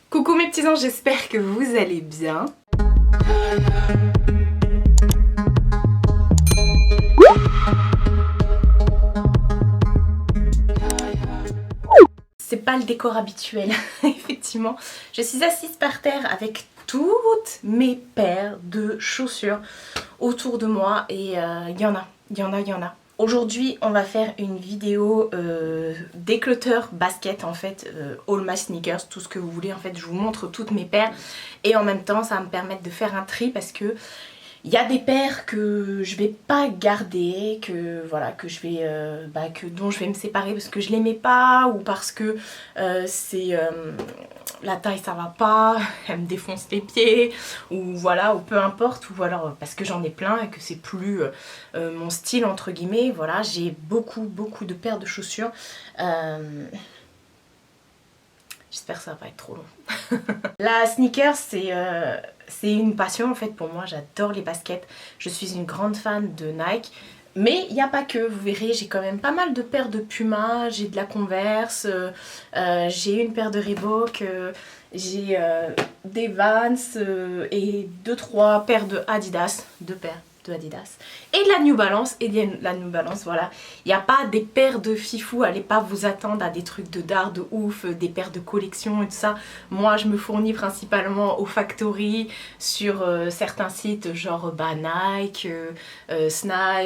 Coucou mes petits anges, j'espère que vous allez bien. C'est pas le décor habituel, effectivement. Je suis assise par terre avec toutes mes paires de chaussures autour de moi et il y en a. Aujourd'hui, on va faire une vidéo déclutter basket en fait, all my sneakers, tout ce que vous voulez en fait. Je vous montre toutes mes paires et en même temps, ça va me permettre de faire un tri parce que il y a des paires que je vais pas garder, que voilà, que je vais, dont je vais me séparer parce que je l'aimais pas ou parce que la taille ça va pas, elle me défonce les pieds ou voilà, ou peu importe, ou alors parce que j'en ai plein et que c'est plus mon style entre guillemets. Voilà, j'ai beaucoup de paires de chaussures. J'espère que ça va pas être trop long. La sneaker, c'est une passion en fait pour moi. J'adore les baskets. Je suis une grande fan de Nike. Mais il n'y a pas que, vous verrez, j'ai quand même pas mal de paires de Puma, j'ai de la Converse, j'ai une paire de Reebok, j'ai des Vans et 2-3 paires de Adidas, 2 paires de Adidas. Et de la New Balance, voilà. Il n'y a pas des paires de fifou, allez pas vous attendre à des trucs de d'art de ouf, des paires de collection et tout ça. Moi je me fournis principalement au Factory, sur certains sites genre Nike, Snips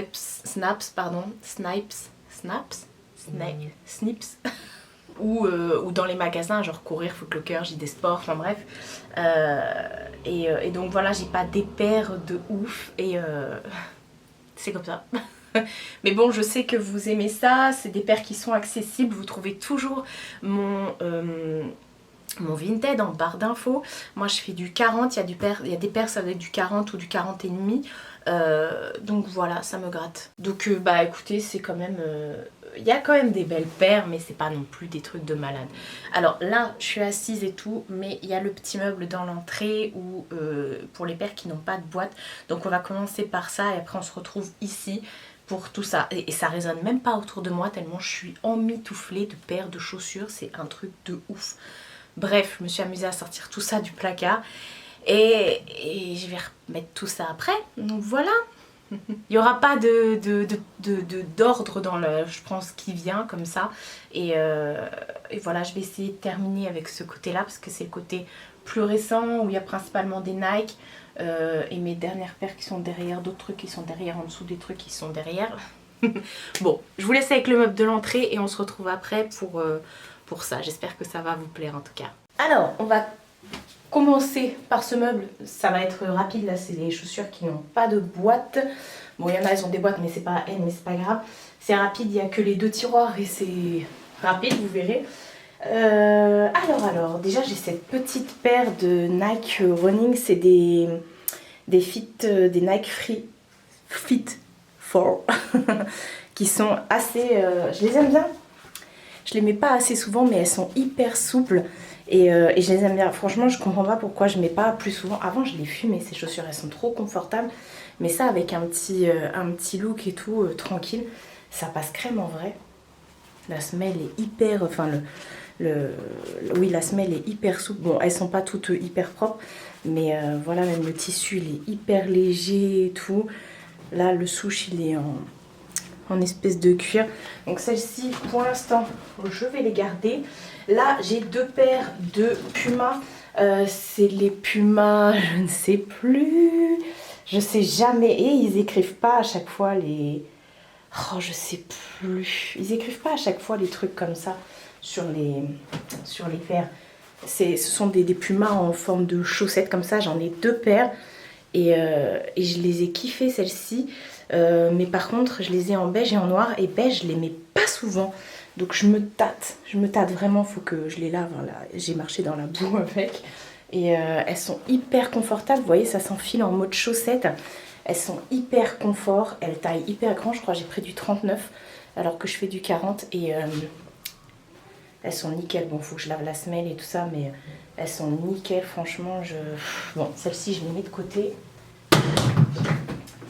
ou dans les magasins genre Courir, Foot Locker, JD Sport, enfin bref. Et donc voilà, j'ai pas des paires de ouf et c'est comme ça. Mais bon, je sais que vous aimez ça, c'est des paires qui sont accessibles, vous trouvez toujours mon Vinted en barre d'infos. Moi je fais du 40, il y a des paires ça va être du 40 ou du 40 et demi. Donc voilà, ça me gratte. Donc bah écoutez, c'est quand même... il y a quand même des belles paires, mais c'est pas non plus des trucs de malade. Alors là, je suis assise et tout, mais il y a le petit meuble dans l'entrée ou pour les paires qui n'ont pas de boîte. Donc on va commencer par ça et après on se retrouve ici pour tout ça. Et ça résonne même pas autour de moi tellement je suis emmitouflée de paires de chaussures. C'est un truc de ouf. Bref, je me suis amusée à sortir tout ça du placard. Et je vais remettre tout ça après. Donc voilà. Il n'y aura pas d'ordre dans le, je pense, qui vient comme ça. Et voilà, je vais essayer de terminer avec ce côté-là parce que c'est le côté plus récent où il y a principalement des Nike et mes dernières paires qui sont derrière, d'autres trucs qui sont derrière, en dessous des trucs qui sont derrière. Bon, je vous laisse avec le meuble de l'entrée et on se retrouve après pour ça. J'espère que ça va vous plaire en tout cas. Alors, on va commencer par ce meuble, ça va être rapide, là c'est des chaussures qui n'ont pas de boîte. Bon, il y en a, elles ont des boîtes, mais c'est pas elles, mais c'est pas grave. C'est rapide, il n'y a que les 2 tiroirs et c'est rapide, vous verrez. Alors, déjà j'ai cette petite paire de Nike Running, c'est des Nike Fit 4 qui sont assez, je les aime bien. Je les mets pas assez souvent, mais elles sont hyper souples. Et je les aime bien. Franchement, je comprends pas pourquoi je mets pas plus souvent. Avant, je les fumais ces chaussures. Elles sont trop confortables. Mais ça, avec un petit look et tout, tranquille, ça passe crème en vrai. La semelle est hyper... Enfin, oui, la semelle est hyper souple. Bon, elles sont pas toutes hyper propres. Mais voilà, même le tissu, il est hyper léger et tout. Là, le souche, il est en espèce de cuir. Donc celle-ci, pour l'instant, je vais les garder. Là, j'ai 2 paires de Puma. C'est les Puma, je ne sais plus. Je sais jamais. Et ils écrivent pas à chaque fois les... Oh, je sais plus. Ils écrivent pas à chaque fois les trucs comme ça sur les paires. Ce sont des Pumas en forme de chaussettes comme ça. J'en ai 2 paires. Et je les ai kiffées, celles-ci. Mais par contre, je les ai en beige et en noir. Et beige, je les mets pas souvent. Donc je me tâte vraiment, faut que je les lave. Là. J'ai marché dans la boue avec. Et elles sont hyper confortables. Vous voyez, ça s'enfile en mode chaussette. Elles sont hyper confort. Elles taillent hyper grand. Je crois que j'ai pris du 39 alors que je fais du 40. Et elles sont nickel. Bon, faut que je lave la semelle et tout ça. Mais elles sont nickel, franchement. Bon, celle-ci, je les mets de côté.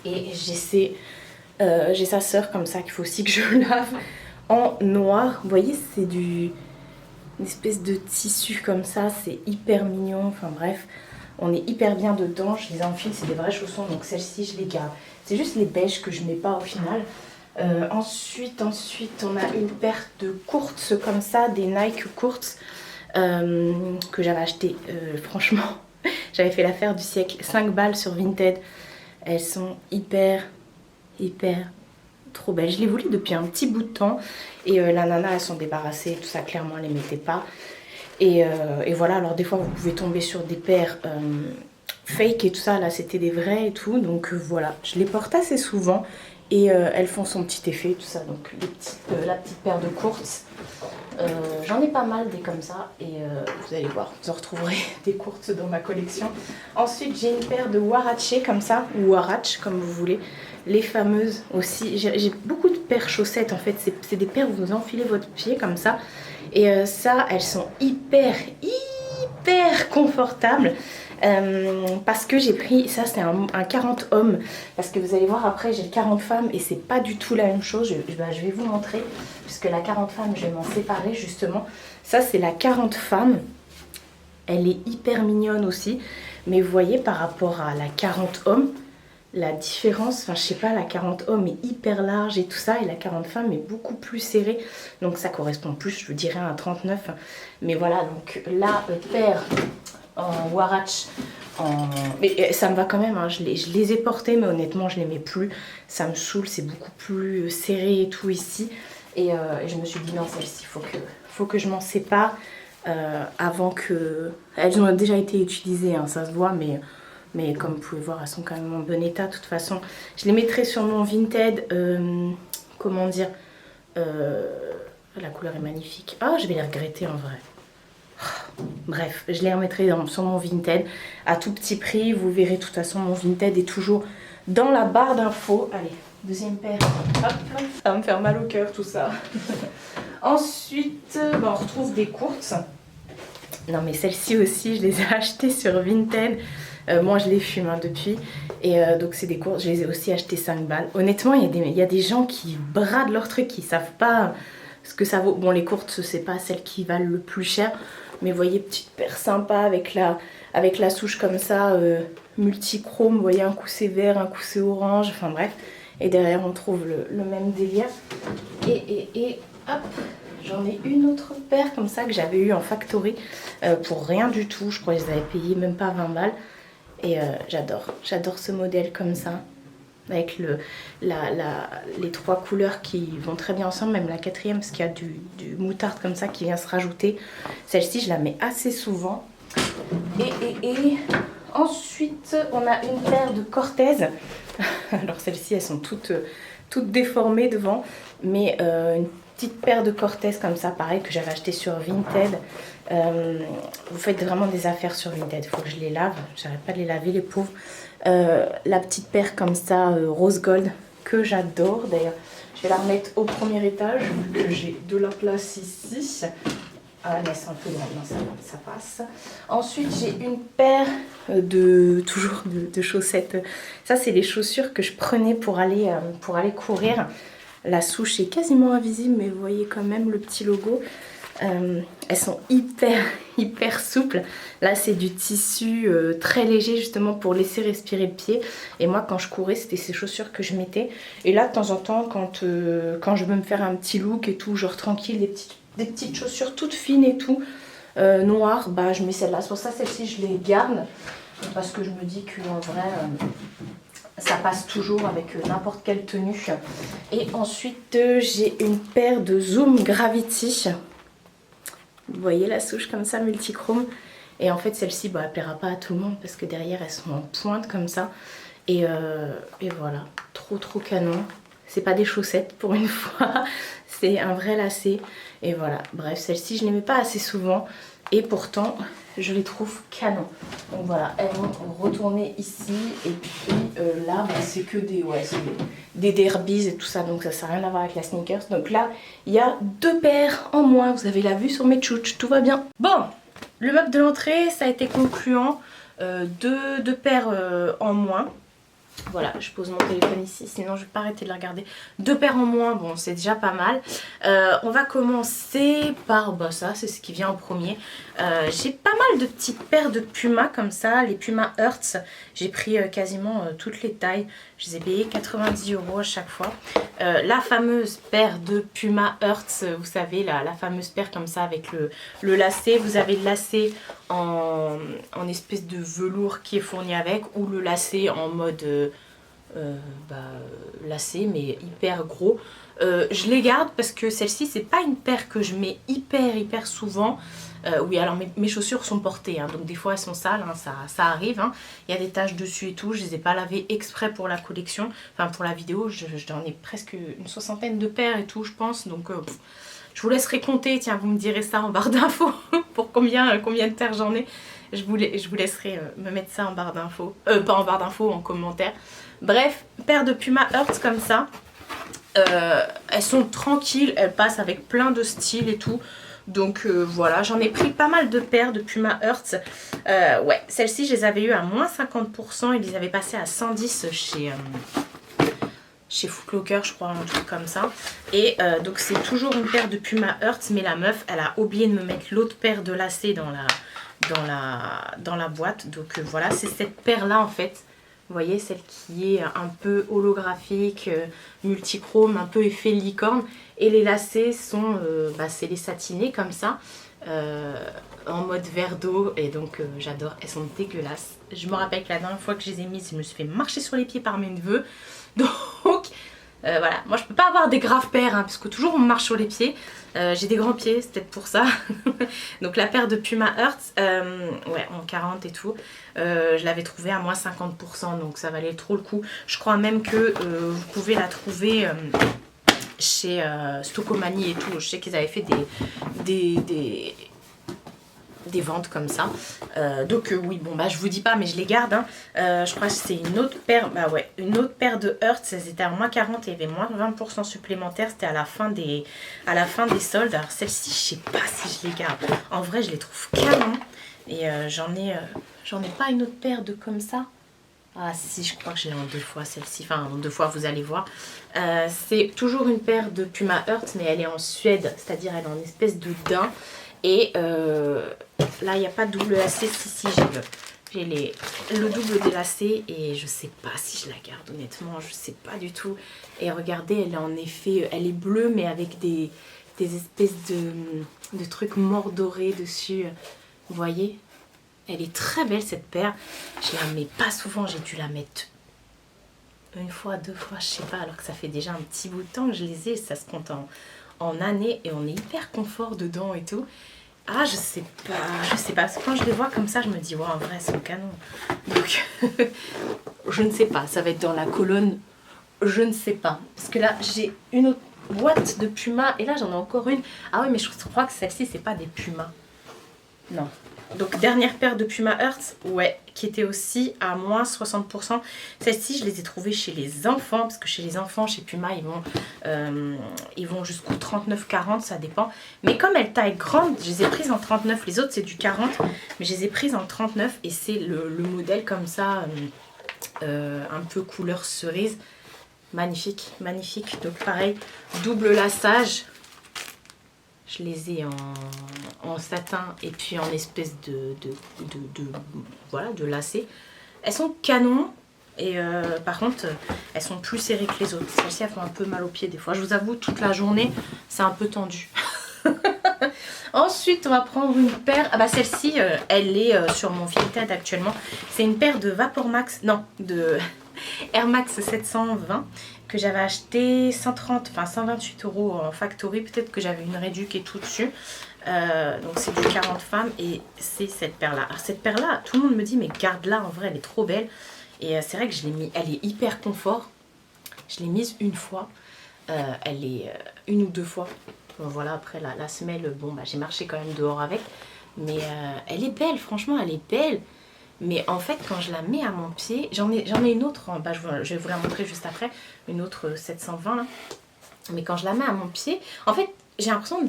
Et j'ai sa sœur comme ça qu'il faut aussi que je lave. En noir, vous voyez, c'est du une espèce de tissu comme ça, c'est hyper mignon, enfin bref, on est hyper bien dedans, je les enfile, c'est des vrais chaussons, donc celles-ci je les garde. C'est juste les beiges que je mets pas au final. Ensuite, on a une paire de courtes comme ça, des Nike courtes que j'avais acheté, franchement, j'avais fait l'affaire du siècle, 5 balles sur Vinted. Elles sont hyper trop belles. Je les voulais depuis un petit bout de temps et la nana elles sont débarrassées, tout ça clairement elle les mettait pas. Et voilà, alors des fois vous pouvez tomber sur des paires fake et tout ça, là c'était des vrais et tout, donc voilà, je les porte assez souvent et elles font son petit effet tout ça, donc la petite paire de courtes. J'en ai pas mal des comme ça et vous allez voir, vous en retrouverez des courtes dans ma collection. Ensuite j'ai une paire de Huarache comme ça, ou Huarache comme vous voulez, les fameuses aussi. J'ai beaucoup de paires chaussettes en fait, c'est des paires où vous enfilez votre pied comme ça. Et ça, elles sont hyper confortables. Parce que j'ai pris, ça c'est un 40 hommes, parce que vous allez voir après j'ai le 40 femmes et c'est pas du tout la même chose, je vais vous montrer, puisque la 40 femmes je vais m'en séparer justement. Ça c'est la 40 femmes, elle est hyper mignonne aussi, mais vous voyez par rapport à la 40 hommes, la différence, enfin je sais pas, la 40 hommes est hyper large et tout ça, et la 40 femmes est beaucoup plus serrée, donc ça correspond plus, je dirais, à un 39, mais voilà, donc la paire en Huarache, mais ça me va quand même, hein. Je les ai portés mais honnêtement je les mets plus, ça me saoule, c'est beaucoup plus serré et tout ici, et je me suis dit non, celle-ci faut que je m'en sépare avant que... Elles ont déjà été utilisées, hein, ça se voit, mais comme vous pouvez voir elles sont quand même en bon état. De toute façon je les mettrai sur mon Vinted, comment dire, la couleur est magnifique, ah je vais les regretter en vrai. Bref, je les remettrai sur mon Vinted à tout petit prix. Vous verrez, de toute façon, mon Vinted est toujours dans la barre d'infos. Allez, deuxième paire. Hop, ça va me faire mal au cœur tout ça. Ensuite, on retrouve des courtes. Non, mais celles-ci aussi, je les ai achetées sur Vinted. Moi, je les fume depuis. Et donc, c'est des courtes. Je les ai aussi achetées 5 balles. Honnêtement, il y a des gens qui bradent leur truc, qui savent pas ce que ça vaut. Bon, les courtes, c'est pas celles qui valent le plus cher. Mais vous voyez, petite paire sympa avec la souche comme ça, multichrome. Vous voyez, un coup c'est vert, un coup c'est orange, enfin bref. Et derrière on trouve le même délire. Et hop, j'en ai une autre paire comme ça que j'avais eu en factory pour rien du tout. Je crois que je les avais payés même pas 20 balles. Et j'adore ce modèle comme ça. Avec les 3 couleurs qui vont très bien ensemble, même la 4e parce qu'il y a du moutarde comme ça qui vient se rajouter. Celle-ci je la mets assez souvent. Et ensuite on a une paire de Cortez. Alors celles-ci elles sont toutes déformées devant, mais une petite paire de Cortez comme ça, pareil, que j'avais acheté sur Vinted. Vous faites vraiment des affaires sur Vinted, il faut que je les lave, j'arrête pas de les laver les pauvres. La petite paire comme ça, rose gold, que j'adore. D'ailleurs, je vais la remettre au premier étage, vu que j'ai de la place ici. Ah, mais c'est un peu loin, non, ça passe. Ensuite, j'ai une paire toujours de chaussettes. Ça, c'est les chaussures que je prenais pour aller courir. La souche est quasiment invisible, mais vous voyez quand même le petit logo. Elles sont hyper souples. Là c'est du tissu très léger justement pour laisser respirer le pied. Et moi quand je courais c'était ces chaussures que je mettais. Et là de temps en temps quand je veux me faire un petit look et tout, genre tranquille, des petites chaussures toutes fines et tout, noires, bah je mets celle-là. C'est pour ça celle-ci je les garde, parce que je me dis qu'en vrai ça passe toujours avec n'importe quelle tenue. Et ensuite j'ai une paire de Zoom Gravity. Vous voyez la souche comme ça, multichrome. Et en fait celle-ci, elle plaira pas à tout le monde parce que derrière elles sont en pointe comme ça. Et voilà, trop canon. C'est pas des chaussettes pour une fois, c'est un vrai lacet. Et voilà, bref, celles-ci je les mets pas assez souvent. Et pourtant je les trouve canon. Donc voilà, elles vont retourner ici. Et puis là, c'est que des derbies et tout ça. Donc ça n'a rien à voir avec la sneakers. Donc là, il y a 2 paires en moins. Vous avez la vue sur mes tchouches, tout va bien. Bon, le meuble de l'entrée, ça a été concluant. Deux paires en moins. Voilà, je pose mon téléphone ici, sinon je vais pas arrêter de la regarder. 2 paires en moins, bon c'est déjà pas mal. On va commencer par, bah ça c'est ce qui vient en premier. J'ai pas mal de petites paires de Puma comme ça, les Puma Hertz. J'ai pris quasiment toutes les tailles. Je les ai payées 90 € à chaque fois. La fameuse paire de Puma Hertz, vous savez, la fameuse paire comme ça avec le lacet. Vous avez le lacet en espèce de velours qui est fourni avec, ou le lacet en mode lacet mais hyper gros. Je les garde parce que celle-ci c'est pas une paire que je mets hyper souvent. Oui, alors mes chaussures sont portées, hein, donc des fois elles sont sales, hein, ça arrive. Hein. Il y a des taches dessus et tout, je les ai pas lavées exprès pour la collection, enfin pour la vidéo. J'en ai presque une 60aine de paires et tout, je pense. Donc je vous laisserai compter, tiens, vous me direz ça en barre d'infos pour combien de paires j'en ai. Je vous laisserai me mettre ça en barre d'infos, pas en barre d'infos, en commentaire. Bref, paire de Puma Hertz comme ça. Elles sont tranquilles, elles passent avec plein de styles et tout. Donc voilà, j'en ai pris pas mal de paires de Puma Hertz. Ouais, celles-ci je les avais eues à moins 50%. Ils les avaient passées à 110 chez Foot Locker, je crois, un truc comme ça. Et donc c'est toujours une paire de Puma Hertz, mais la meuf, elle a oublié de me mettre l'autre paire de lacets dans la boîte. Donc voilà, c'est cette paire-là en fait. Vous voyez, celle qui est un peu holographique, multichrome, un peu effet licorne. Et les lacets sont, c'est les satinés comme ça, en mode verre d'eau. Et donc j'adore, elles sont dégueulasses. Je me rappelle que la dernière fois que je les ai mises, je me suis fait marcher sur les pieds par mes neveux. Donc voilà, moi je peux pas avoir des graves paires, hein, parce que toujours on me marche sur les pieds. J'ai des grands pieds, c'est peut-être pour ça. Donc la paire de Puma Hertz, ouais, en 40 et tout, je l'avais trouvée à moins 50%, donc ça valait trop le coup. Je crois même que vous pouvez la trouver chez Stocomanie et tout. Je sais qu'ils avaient fait des ventes comme ça. Donc oui, bon bah je vous dis pas, mais je les garde. Hein. Je crois que c'est une autre paire, bah ouais, une autre paire de Hertz. Elles étaient à moins 40 et il y avait moins 20% supplémentaires. C'était à la fin des soldes. Alors celle-ci, je sais pas si je les garde. En vrai, je les trouve canon. Et j'en ai pas une autre paire de comme ça. Ah si, je crois que je l'ai en 2 fois celle-ci. Enfin, en 2 fois, vous allez voir. C'est toujours une paire de Puma Hertz, mais elle est en Suède. C'est-à-dire, elle est en espèce de daim. Et là, il n'y a pas de double lacet. Si, j'ai le double des lacets. Et je sais pas si je la garde, honnêtement. Je sais pas du tout. Et regardez, elle est en effet... Elle est bleue, mais avec des espèces de trucs mordorés dessus. Vous voyez ? Elle est très belle, cette paire. Je la mets pas souvent. J'ai dû la mettre 1 fois, 2 fois, je sais pas. Alors que ça fait déjà un petit bout de temps que je les ai. Ça se compte en années. Et on est hyper confort dedans et tout. Ah, je sais pas. Parce que quand je les vois comme ça, je me dis, ouais, en vrai, c'est un canon. Donc, je ne sais pas. Ça va être dans la colonne. Je ne sais pas. Parce que là, j'ai une autre boîte de Puma. Et là, j'en ai encore une. Ah oui, mais je crois que celle-ci, c'est pas des Pumas. Non. Donc dernière paire de Puma Hertz, ouais, qui était aussi à moins 60%. Celles-ci, je les ai trouvées chez les enfants, parce que chez les enfants, chez Puma, ils vont jusqu'au 39-40, ça dépend. Mais comme elles taillent grande, je les ai prises en 39. Les autres, c'est du 40, mais je les ai prises en 39. Et c'est le modèle comme ça, un peu couleur cerise. Magnifique, magnifique. Donc pareil, double laçage. Je les ai en satin et puis en espèce de lacet. Elles sont canon et par contre elles sont plus serrées que les autres. Celles-ci elles font un peu mal aux pieds des fois. Je vous avoue, toute la journée c'est un peu tendu. Ensuite on va prendre une paire. Ah bah celle-ci elle est sur mon Vinted actuellement. C'est une paire de Vapor Max, non, de Air Max 720 que j'avais acheté 128 € en factory. Peut-être que j'avais une réduc et tout dessus. Donc c'est du 40 femmes et c'est cette paire là. Alors cette paire là, tout le monde me dit mais garde-la, en vrai elle est trop belle. Et c'est vrai que je l'ai mis, elle est hyper confort. Je l'ai mise 1 fois, elle est 1 ou 2 fois. Bon voilà, après la semelle, bon bah j'ai marché quand même dehors avec. Mais elle est belle, franchement elle est belle. Mais en fait, quand je la mets à mon pied, j'en ai une autre, bah, je vais vous la montrer juste après, une autre 720 là. Mais quand je la mets à mon pied, en fait, j'ai l'impression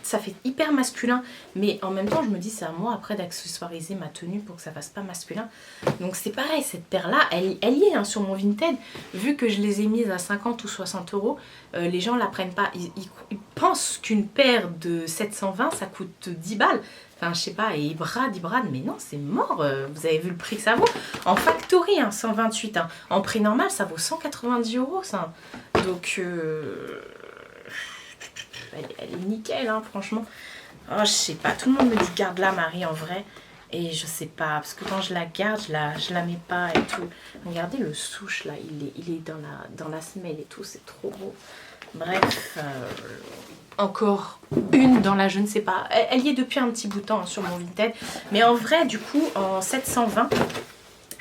ça fait hyper masculin, mais en même temps je me dis c'est à moi après d'accessoiriser ma tenue pour que ça fasse pas masculin. Donc c'est pareil, cette paire là elle y est hein, sur mon Vinted, vu que je les ai mises à 50 ou 60 euros, les gens la prennent pas, ils pensent qu'une paire de 720 ça coûte 10 balles. Enfin, je sais pas, et ils bradent, mais non, c'est mort, vous avez vu le prix que ça vaut. En factory, hein, 128, hein. En prix normal, ça vaut 190 euros, ça. Donc, elle est nickel, hein, franchement. Oh, je sais pas, tout le monde me dit garde-la, Marie, en vrai. Et je sais pas, parce que quand je la garde, je la mets pas et tout. Regardez le souche, là, il est dans la semelle et tout, c'est trop beau. Bref, encore une dans la je ne sais pas. Elle y est depuis un petit bout de temps hein, sur mon Vinted. Mais en vrai, du coup, en 720,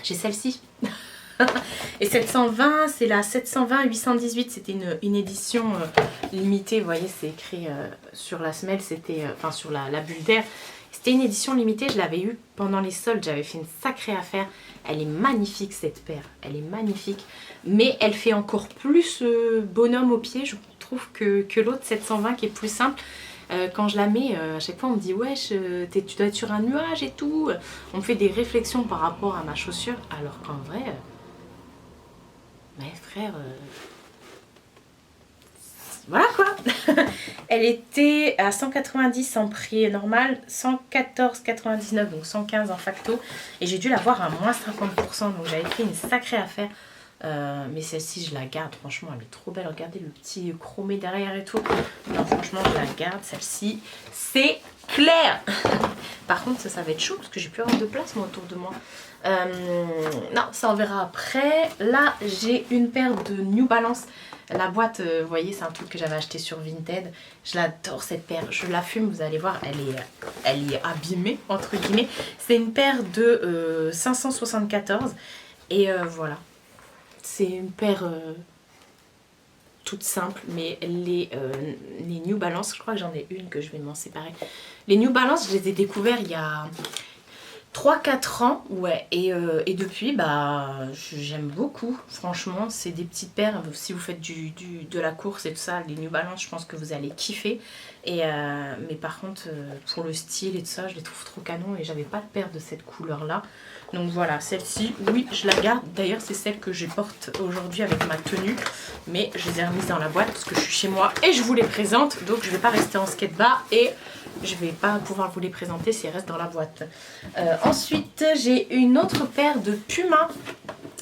j'ai celle-ci. Et 720, c'est la 720-818. C'était une édition limitée. Vous voyez, c'est écrit sur la semelle, c'était enfin sur la bulle d'air. C'était une édition limitée, je l'avais eue pendant les soldes. J'avais fait une sacrée affaire. Elle est magnifique cette paire. Elle est magnifique. Mais elle fait encore plus bonhomme au pied, je trouve, que l'autre 720 qui est plus simple. Quand je la mets, à chaque fois on me dit wesh, tu dois être sur un nuage et tout. On me fait des réflexions par rapport à ma chaussure. Alors qu'en vrai, mais frère, voilà quoi. Elle était à 190 en prix normal, 114,99 donc 115 en facto. Et j'ai dû la voir à moins 50%, donc j'avais pris une sacrée affaire. Mais celle-ci je la garde, franchement elle est trop belle. Regardez le petit chromé derrière et tout. Non franchement je la garde, celle-ci c'est clair. Par contre ça va être chaud parce que j'ai plus avoir de place moi autour de moi. Non ça on verra après. Là j'ai une paire de New Balance. La boîte, vous voyez, c'est un truc que j'avais acheté sur Vinted. Je l'adore cette paire. Je la fume, vous allez voir, elle est abîmée, entre guillemets. C'est une paire de 574. Et voilà. C'est une paire toute simple, mais les New Balance, je crois que j'en ai une que je vais m'en séparer. Les New Balance, je les ai découverts il y a 3-4 ans, ouais, et depuis, bah, j'aime beaucoup, franchement, c'est des petites paires, si vous faites de la course et tout ça, les New Balance, je pense que vous allez kiffer, mais par contre, pour le style et tout ça, je les trouve trop canon, et j'avais pas de paire de cette couleur-là, donc voilà, celle-ci, oui, je la garde, d'ailleurs, c'est celle que je porte aujourd'hui avec ma tenue, mais je les ai remises dans la boîte, parce que je suis chez moi, et je vous les présente, donc je vais pas rester en skate-bar, et je vais pas pouvoir vous les présenter si elles restent dans la boîte. Ensuite, j'ai une autre paire de Puma.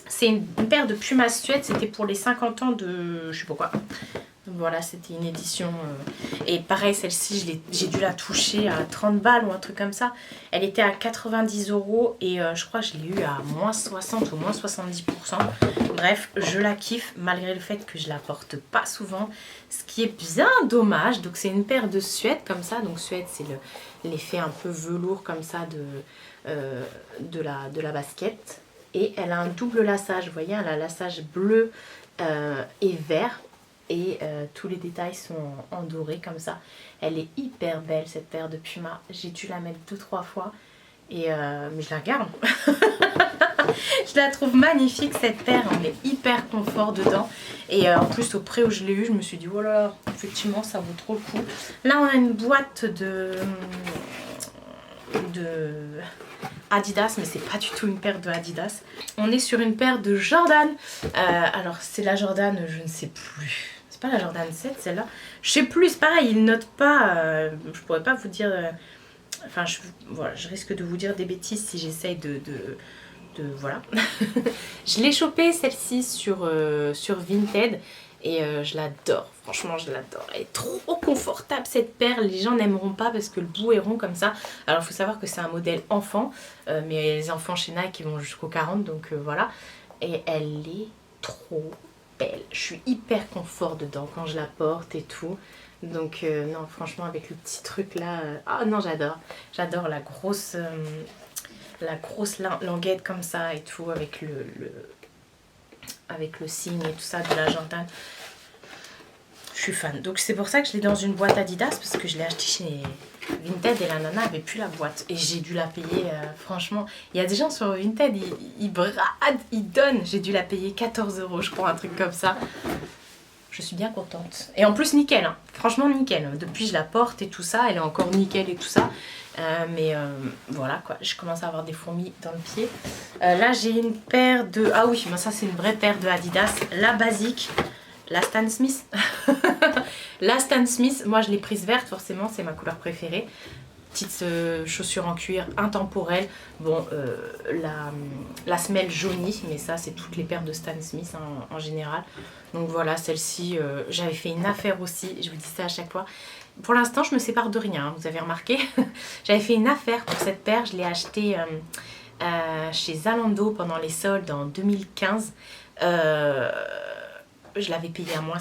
C'est une paire de Puma Suède. C'était pour les 50 ans de... je sais pas quoi. Voilà, c'était une édition. Et pareil, celle-ci, j'ai dû la toucher à 30 balles ou un truc comme ça. Elle était à 90 € et je crois que je l'ai eu à moins 60 ou moins 70%. Bref, je la kiffe malgré le fait que je la porte pas souvent. Ce qui est bien dommage. Donc c'est une paire de Suède comme ça. Donc Suède, c'est l'effet un peu velours comme ça de la basket. Et elle a un double lassage. Vous voyez, elle a un lassage bleu et vert. Et tous les détails sont en doré comme ça. Elle est hyper belle cette paire de Puma. J'ai dû la mettre 2-3 fois. Mais je la garde. Je la trouve magnifique cette paire. On est hyper confort dedans. Et en plus au prix où je l'ai eu, je me suis dit voilà, effectivement ça vaut trop le coup. Là on a une boîte de Adidas, mais c'est pas du tout une paire de Adidas. On est sur une paire de Jordan. Alors c'est la Jordan, je ne sais plus. C'est pas la Jordan 7 celle-là. Je sais plus, c'est pareil, il note pas. Je pourrais pas vous dire. Enfin, voilà, je risque de vous dire des bêtises si j'essaye de voilà. Je l'ai chopée celle-ci sur Vinted. Et je l'adore, franchement je l'adore. Elle est trop confortable cette paire. Les gens n'aimeront pas parce que le bout est rond comme ça. Alors il faut savoir que c'est un modèle enfant. Mais les enfants chez Nike ils vont jusqu'au 40, donc voilà. Et elle est trop belle. Je suis hyper confort dedans quand je la porte et tout. Donc non franchement avec le petit truc là. Ah non j'adore. J'adore la grosse languette comme ça et tout avec avec le signe et tout ça de la Jordan. Je suis fan. Donc c'est pour ça que je l'ai dans une boîte Adidas parce que je l'ai acheté chez Vinted et la nana avait plus la boîte. Et j'ai dû la payer, franchement. Il y a des gens sur Vinted, ils bradent, ils donnent. J'ai dû la payer 14 € je crois, un truc comme ça. Je suis bien contente. Et en plus nickel, hein. Franchement nickel. Depuis je la porte et tout ça, elle est encore nickel et tout ça. Voilà quoi, je commence à avoir des fourmis dans le pied. Là j'ai une paire de... Ah oui, ben ça c'est une vraie paire de Adidas. La basique, la Stan Smith. La Stan Smith, moi je l'ai prise verte forcément, c'est ma couleur préférée. Petite chaussure en cuir intemporelle. Bon, la semelle jaunie, mais ça c'est toutes les paires de Stan Smith en général. Donc voilà, celle-ci, j'avais fait une affaire aussi, je vous dis ça à chaque fois. Pour l'instant, je me sépare de rien, hein, vous avez remarqué. J'avais fait une affaire pour cette paire, je l'ai achetée chez Zalando pendant les soldes en 2015. Je l'avais payée à moins 50%,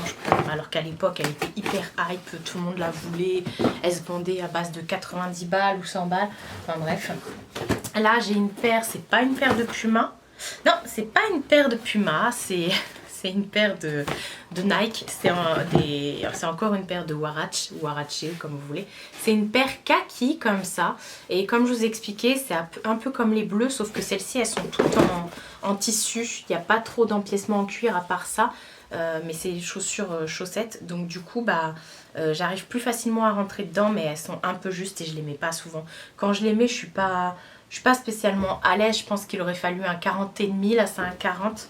je crois, alors qu'à l'époque, elle était hyper hype, tout le monde la voulait. Elle se vendait à base de 90 balles ou 100 balles, enfin bref. Là, j'ai une paire, c'est pas une paire de Puma. Non, c'est pas une paire de Puma, c'est une paire de Nike, c'est encore une paire de Huarache, ou Huarache comme vous voulez. C'est une paire kaki comme ça, et comme je vous ai expliqué, c'est un peu comme les bleus, sauf que celles-ci elles sont toutes en tissu, il n'y a pas trop d'empiècement en cuir à part ça, mais c'est des chaussures chaussettes, donc du coup bah j'arrive plus facilement à rentrer dedans, mais elles sont un peu justes et je les mets pas souvent. Quand je les mets, je suis pas spécialement à l'aise, je pense qu'il aurait fallu un 40,5, là c'est un 40.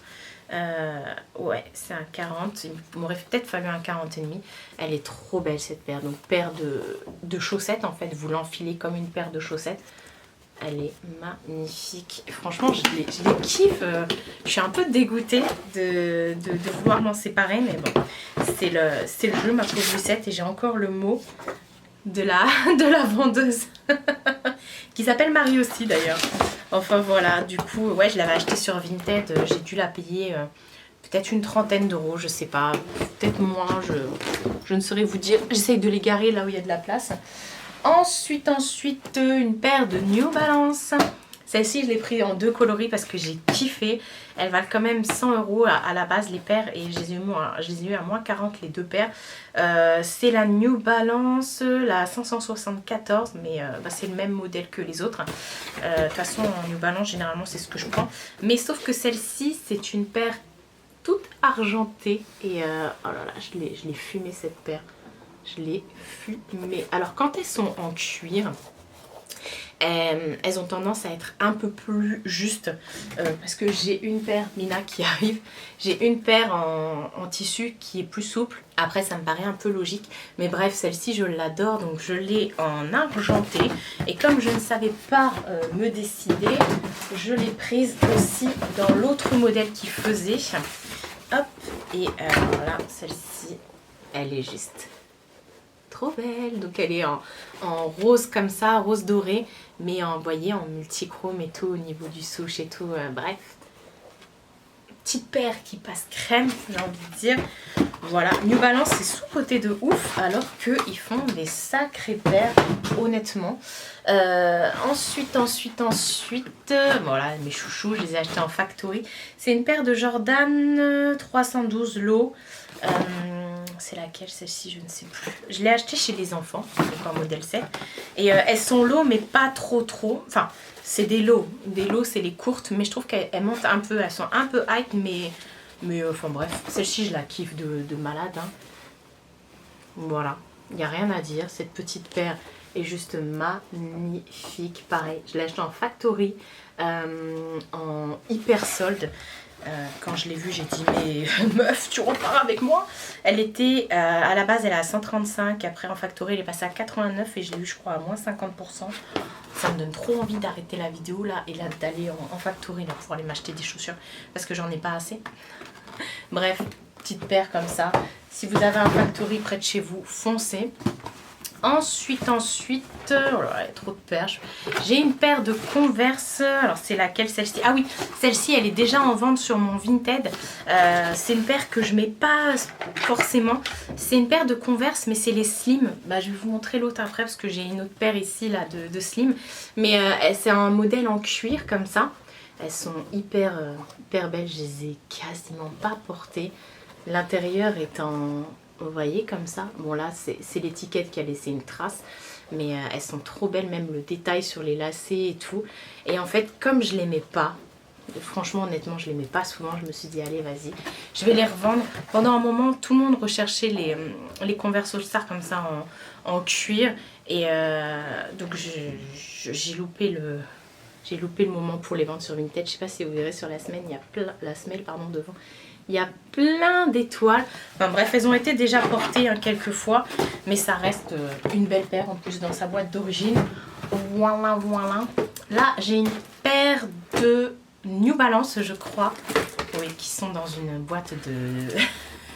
Ouais, c'est un 40. Il m'aurait peut-être fallu un 40,5. Elle est trop belle cette paire. Donc paire de chaussettes en fait. Vous l'enfilez comme une paire de chaussettes. Elle est magnifique. Franchement, je les kiffe. Je suis un peu dégoûtée de vouloir m'en séparer. Mais bon, c'est le jeu, ma pauvre Lucette. Et j'ai encore le mot de la vendeuse. Qui s'appelle Marie aussi d'ailleurs. Enfin voilà, du coup, ouais, je l'avais acheté sur Vinted, j'ai dû la payer peut-être une trentaine d'euros, je sais pas, peut-être moins, je ne saurais vous dire. J'essaye de les garer là où il y a de la place. Ensuite, une paire de New Balance. Celle-ci, je l'ai pris en 2 coloris parce que j'ai kiffé. Elles valent quand même 100 € à la base, les paires. Et je les ai eu à moins 40 les 2 paires. C'est la New Balance, la 574. Mais bah, c'est le même modèle que les autres. De toute façon, en New Balance, généralement, c'est ce que je prends. Mais sauf que celle-ci, c'est une paire toute argentée. Et oh là là, je l'ai fumée cette paire. Je l'ai fumée. Alors, quand elles sont en cuir... elles ont tendance à être un peu plus justes parce que j'ai une paire, Mina qui arrive, j'ai une paire en tissu qui est plus souple. Après ça me paraît un peu logique, mais bref, celle-ci je l'adore, donc je l'ai en argenté. Et comme je ne savais pas me décider, je l'ai prise aussi dans l'autre modèle qui faisait. Hop, et voilà, celle-ci, elle est juste trop belle. Donc elle est en rose comme ça, rose doré, mais vous voyez, en multichrome et tout, au niveau du souche et tout, bref. Petite paire qui passe crème, j'ai envie de dire. Voilà, New Balance c'est sous-coté de ouf, alors qu'ils font des sacrées paires, honnêtement. Ensuite, voilà, mes chouchous, je les ai achetés en factory. C'est une paire de Jordan 312 low. C'est laquelle celle-ci, je ne sais plus. Je l'ai acheté chez les enfants, donc en modèle 7. Et elles sont low, mais pas trop. Enfin, c'est des lows. Des lows, c'est les courtes, mais je trouve qu'elles montent un peu. Elles sont un peu hype, mais enfin bref. Celle-ci, je la kiffe de malade. Hein. Voilà, il n'y a rien à dire. Cette petite paire est juste magnifique. Pareil, je l'ai acheté en factory, en hyper solde. Quand je l'ai vue, j'ai dit mais meuf, tu repars avec moi. Elle était à la base elle est à 135, après en factory elle est passée à 89 et je l'ai eu je crois à moins 50%. Ça me donne trop envie d'arrêter la vidéo là et là d'aller en factory là pour aller m'acheter des chaussures parce que j'en ai pas assez. Bref, petite paire comme ça. Si vous avez un factory près de chez vous, foncez. Ensuite, oh là, il y a trop de paires. J'ai une paire de Converse. Alors, c'est laquelle celle-ci? Ah oui, celle-ci, elle est déjà en vente sur mon Vinted. C'est une paire que je mets pas forcément. C'est une paire de Converse, mais c'est les Slim. Bah, je vais vous montrer l'autre après parce que j'ai une autre paire ici là de Slim. Mais c'est un modèle en cuir comme ça. Elles sont hyper belles. Je les ai quasiment pas portées. L'intérieur est en... Vous voyez comme ça, bon là c'est l'étiquette qui a laissé une trace, mais elles sont trop belles, même le détail sur les lacets et tout. Et en fait comme je les mets pas, franchement, honnêtement, je les mets pas souvent. Je me suis dit, allez, vas-y, je vais les revendre. Pendant un moment, tout le monde recherchait les Converse All Star comme ça en cuir. Et donc, j'ai loupé le moment pour les vendre sur Vinted. Je sais pas si vous verrez sur la semaine, il y a plein, la semelle, pardon, devant. Il y a plein d'étoiles. Enfin bref, elles ont été déjà portées quelques fois. Mais ça reste une belle paire en plus dans sa boîte d'origine. Voilà, voilà. Là, j'ai une paire de New Balance, je crois. Oui, qui sont dans une boîte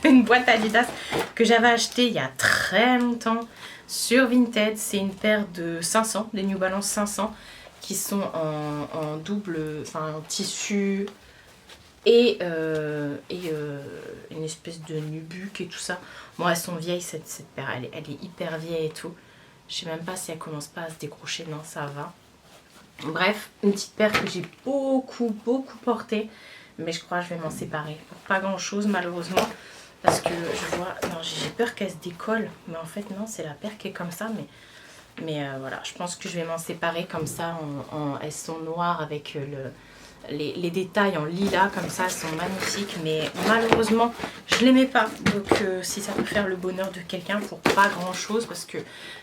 une boîte Adidas que j'avais achetée il y a très longtemps sur Vinted. C'est une paire de 500, des New Balance 500 qui sont en double, enfin en tissu et une espèce de nubuck et tout ça. Bon, elles sont vieilles, cette paire, elle est hyper vieille et tout. Je sais même pas si elle commence pas à se décrocher, non, ça va. Bref, une petite paire que j'ai beaucoup portée, mais je crois que je vais m'en séparer pour pas grand chose malheureusement, parce que je vois, non, j'ai peur qu'elle se décolle, mais en fait non, c'est la paire qui est comme ça, mais voilà, je pense que je vais m'en séparer comme ça. Elles sont noires avec les détails en lilas comme ça, elles sont magnifiques, mais malheureusement je les mets pas. Donc si ça peut faire le bonheur de quelqu'un pour pas grand chose, parce que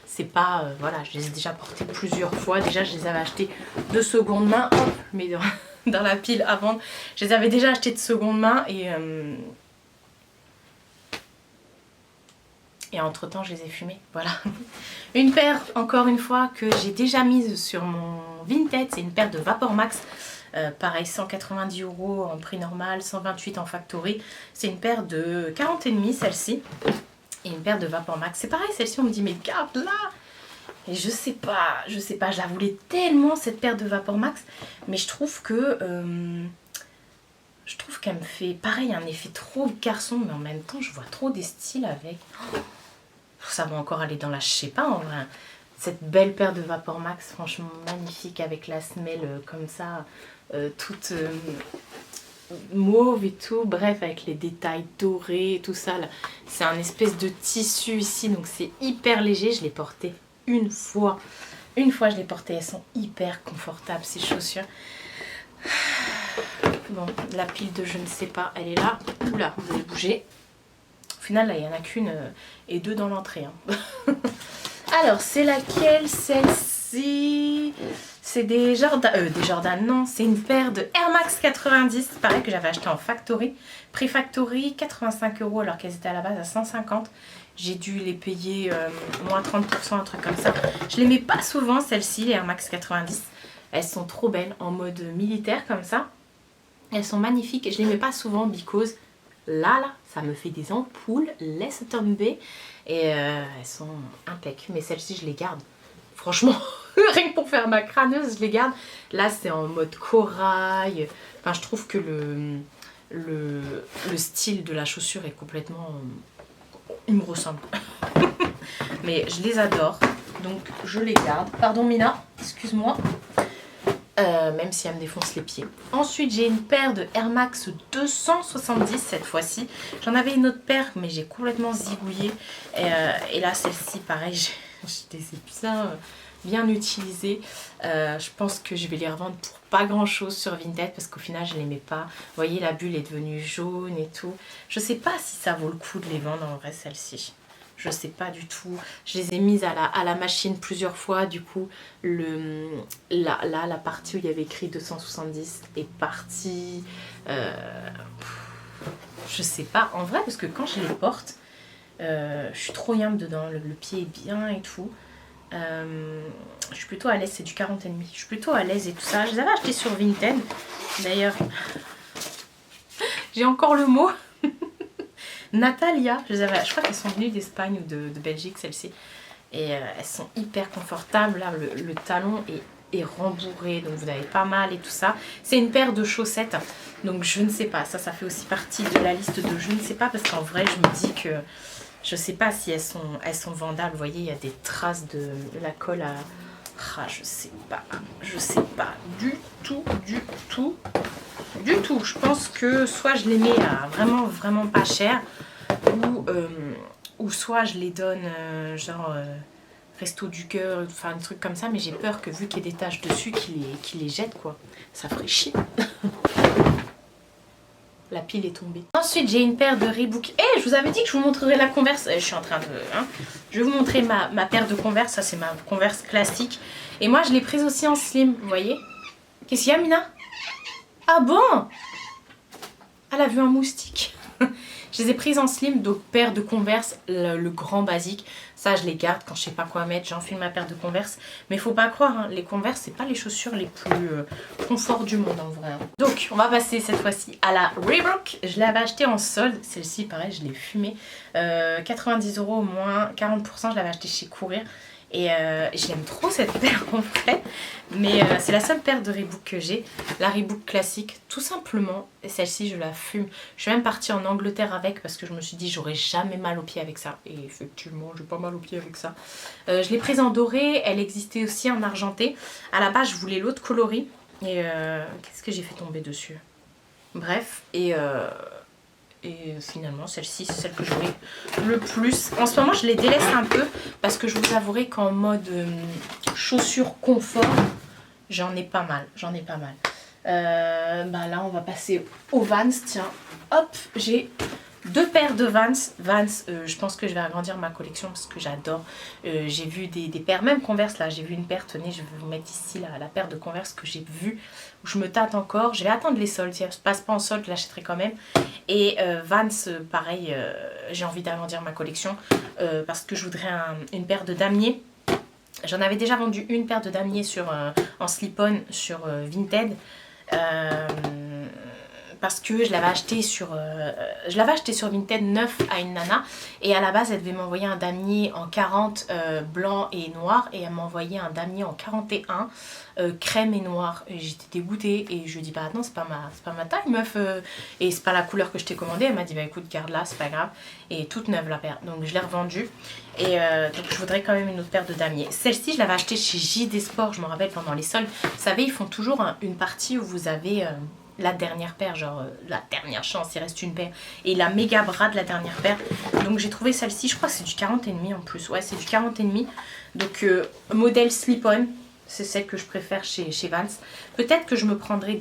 c'est pas, voilà, je les ai déjà portées plusieurs fois. Déjà je les avais achetées de seconde main, hop, mais dans la pile à vendre, je les avais déjà achetées de seconde main et entre temps je les ai fumées, voilà. Une paire, encore une fois, que j'ai déjà mise sur mon Vinted, c'est une paire de Vapor Max. Pareil, 190 € en prix normal, 128 en factory. C'est une paire de 40,5 celle-ci. Et une paire de Vapor Max. C'est pareil, celle-ci, on me dit, mais garde-la. Et je sais pas, je la voulais tellement, cette paire de Vapor Max. Mais je trouve que... je trouve qu'elle me fait, pareil, un effet trop garçon, mais en même temps, je vois trop des styles avec. Oh, ça va encore aller dans la, je sais pas, en vrai. Cette belle paire de Vapor Max, franchement magnifique, avec la semelle comme ça, toute mauve et tout. Bref, avec les détails dorés et tout ça. C'est un espèce de tissu ici, donc c'est hyper léger. Je l'ai porté une fois. Une fois, je l'ai porté. Elles sont hyper confortables, ces chaussures. Bon, la pile de je ne sais pas, elle est là. Oula, vous allez bouger. Au final, là, il n'y en a qu'une et deux dans l'entrée. Hein. Alors, c'est laquelle, celle-ci? C'est des Jordan, non, c'est une paire de Air Max 90, pareil, que j'avais acheté en factory. Prix factory, 85 € alors qu'elles étaient à la base à 150. J'ai dû les payer moins 30%, un truc comme ça. Je les mets pas souvent, celles-ci, les Air Max 90. Elles sont trop belles, en mode militaire comme ça. Elles sont magnifiques, je les mets pas souvent because là, ça me fait des ampoules, laisse tomber. Et elles sont impeccables, mais celles-ci je les garde. Franchement, rien que pour faire ma crâneuse, je les garde. Là, c'est en mode corail. Enfin, je trouve que le style de la chaussure est complètement... il me ressemble. Mais je les adore, donc je les garde. Pardon Mina, excuse-moi. Même si elle me défonce les pieds. Ensuite, j'ai une paire de Air Max 270 cette fois-ci. J'en avais une autre paire, mais j'ai complètement zigouillé. Et là, celle-ci, pareil, je les ai bien utilisées. Je pense que je vais les revendre pour pas grand-chose sur Vinted parce qu'au final, je les mets pas. Vous voyez, la bulle est devenue jaune et tout. Je sais pas si ça vaut le coup de les vendre en vrai, celle-ci. Je sais pas du tout. Je les ai mises à la machine plusieurs fois. Du coup, la partie où il y avait écrit 270 est partie. Je sais pas. En vrai, parce que quand je les porte, je suis trop yam dedans. Le pied est bien et tout. Je suis plutôt à l'aise. C'est du 40,5. Je suis plutôt à l'aise et tout ça. Je les avais achetés sur Vinted. D'ailleurs, j'ai encore le mot. Natalia, je crois qu'elles sont venues d'Espagne ou de Belgique, celles-ci. Et elles sont hyper confortables. Là, le talon est rembourré, donc vous avez pas mal et tout ça. C'est une paire de chaussettes, donc je ne sais pas. Ça fait aussi partie de la liste de je ne sais pas, parce qu'en vrai, je me dis que je sais pas si elles sont vendables. Vous voyez, il y a des traces de la colle à... Ah, je sais pas du tout. Je pense que soit je les mets à vraiment pas cher, ou soit je les donne genre resto du cœur, enfin un truc comme ça, mais j'ai peur que vu qu'il y ait des taches dessus, qu'ils les jettent quoi. Ça ferait chier. La pile est tombée. Ensuite, j'ai une paire de Reebok. Eh, je vous avais dit que je vous montrerai la Converse. Je suis en train de... Hein. Je vais vous montrer ma paire de Converse. Ça, c'est ma Converse classique. Et moi, je l'ai prise aussi en slim, vous voyez. Qu'est-ce qu'il y a, Mina? Ah bon? Elle a vu un moustique. Je les ai prises en slim, donc paire de Converse, le grand basique. Ça, je les garde quand je sais pas quoi mettre. J'enfile ma paire de Converse. Mais faut pas croire, hein, les Converse, c'est pas les chaussures les plus confort du monde en vrai. Hein. Donc, on va passer cette fois-ci à la Reebok. Je l'avais achetée en solde. Celle-ci, pareil, je l'ai fumée. 90 € au moins 40%. Je l'avais achetée chez Courir. Et j'aime trop cette paire en fait. Mais c'est la seule paire de Reebok que j'ai. La Reebok classique, tout simplement. Et celle-ci, je la fume. Je suis même partie en Angleterre avec parce que je me suis dit j'aurais jamais mal aux pieds avec ça. Et effectivement, j'ai pas mal aux pieds avec ça. Je l'ai prise en doré. Elle existait aussi en argenté. À la base, je voulais l'autre coloris. Et qu'est-ce que j'ai fait tomber dessus? Bref. Et finalement, celle-ci, c'est celle que j'aurai le plus. En ce moment, je les délaisse un peu parce que je vous avouerai qu'en mode chaussures confort, j'en ai pas mal. Bah là, on va passer aux Vans. Tiens, hop, j'ai 2 paires de Vans. Vans, je pense que je vais agrandir ma collection parce que j'adore. J'ai vu des paires, même Converse là. J'ai vu une paire, tenez, je vais vous mettre ici la paire de Converse que j'ai vue. Où je me tâte encore. Je vais attendre les soldes. Si elle ne se passe pas en solde, je l'achèterai quand même. Et Vans, pareil, j'ai envie d'agrandir ma collection parce que je voudrais une paire de damiers. J'en avais déjà vendu une paire de damiers en slip-on sur Vinted. Parce que je l'avais acheté sur Vinted neuf à une nana. Et à la base, elle devait m'envoyer un damier en 40 blanc et noir. Et elle m'a envoyé un damier en 41 crème et noir. Et j'étais dégoûtée. Et je lui ai dit, bah non, c'est pas ma taille, meuf. Et c'est pas la couleur que je t'ai commandée. Elle m'a dit, bah écoute, garde-la, c'est pas grave. Et toute neuve la paire. Donc je l'ai revendue. Et donc je voudrais quand même une autre paire de damiers. Celle-ci, je l'avais achetée chez JD Sport, je me rappelle, pendant les soldes. Vous savez, ils font toujours une partie où vous avez... la dernière paire, genre la dernière chance, il reste une paire. Et la méga bras de la dernière paire. Donc j'ai trouvé celle-ci, je crois que c'est du 40,5 en plus. Ouais, c'est du 40,5. Donc modèle slip-on, c'est celle que je préfère chez Vans. Peut-être que je me prendrai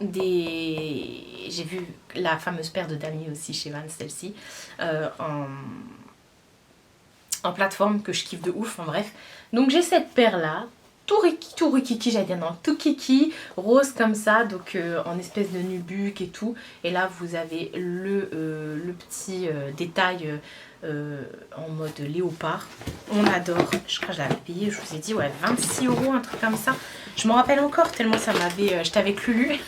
j'ai vu la fameuse paire de damiers aussi chez Vans, celle-ci. En plateforme que je kiffe de ouf, en bref. Donc j'ai cette paire-là. Tout rikiki, j'allais dire non, tout kiki, rose comme ça, donc en espèce de nubuck et tout. Et là, vous avez le petit détail en mode léopard. On adore. Je crois que je l'avais payé, je vous ai dit, ouais, 26 €, un truc comme ça. Je m'en rappelle encore, tellement ça m'avait... J'étais avec Lulu.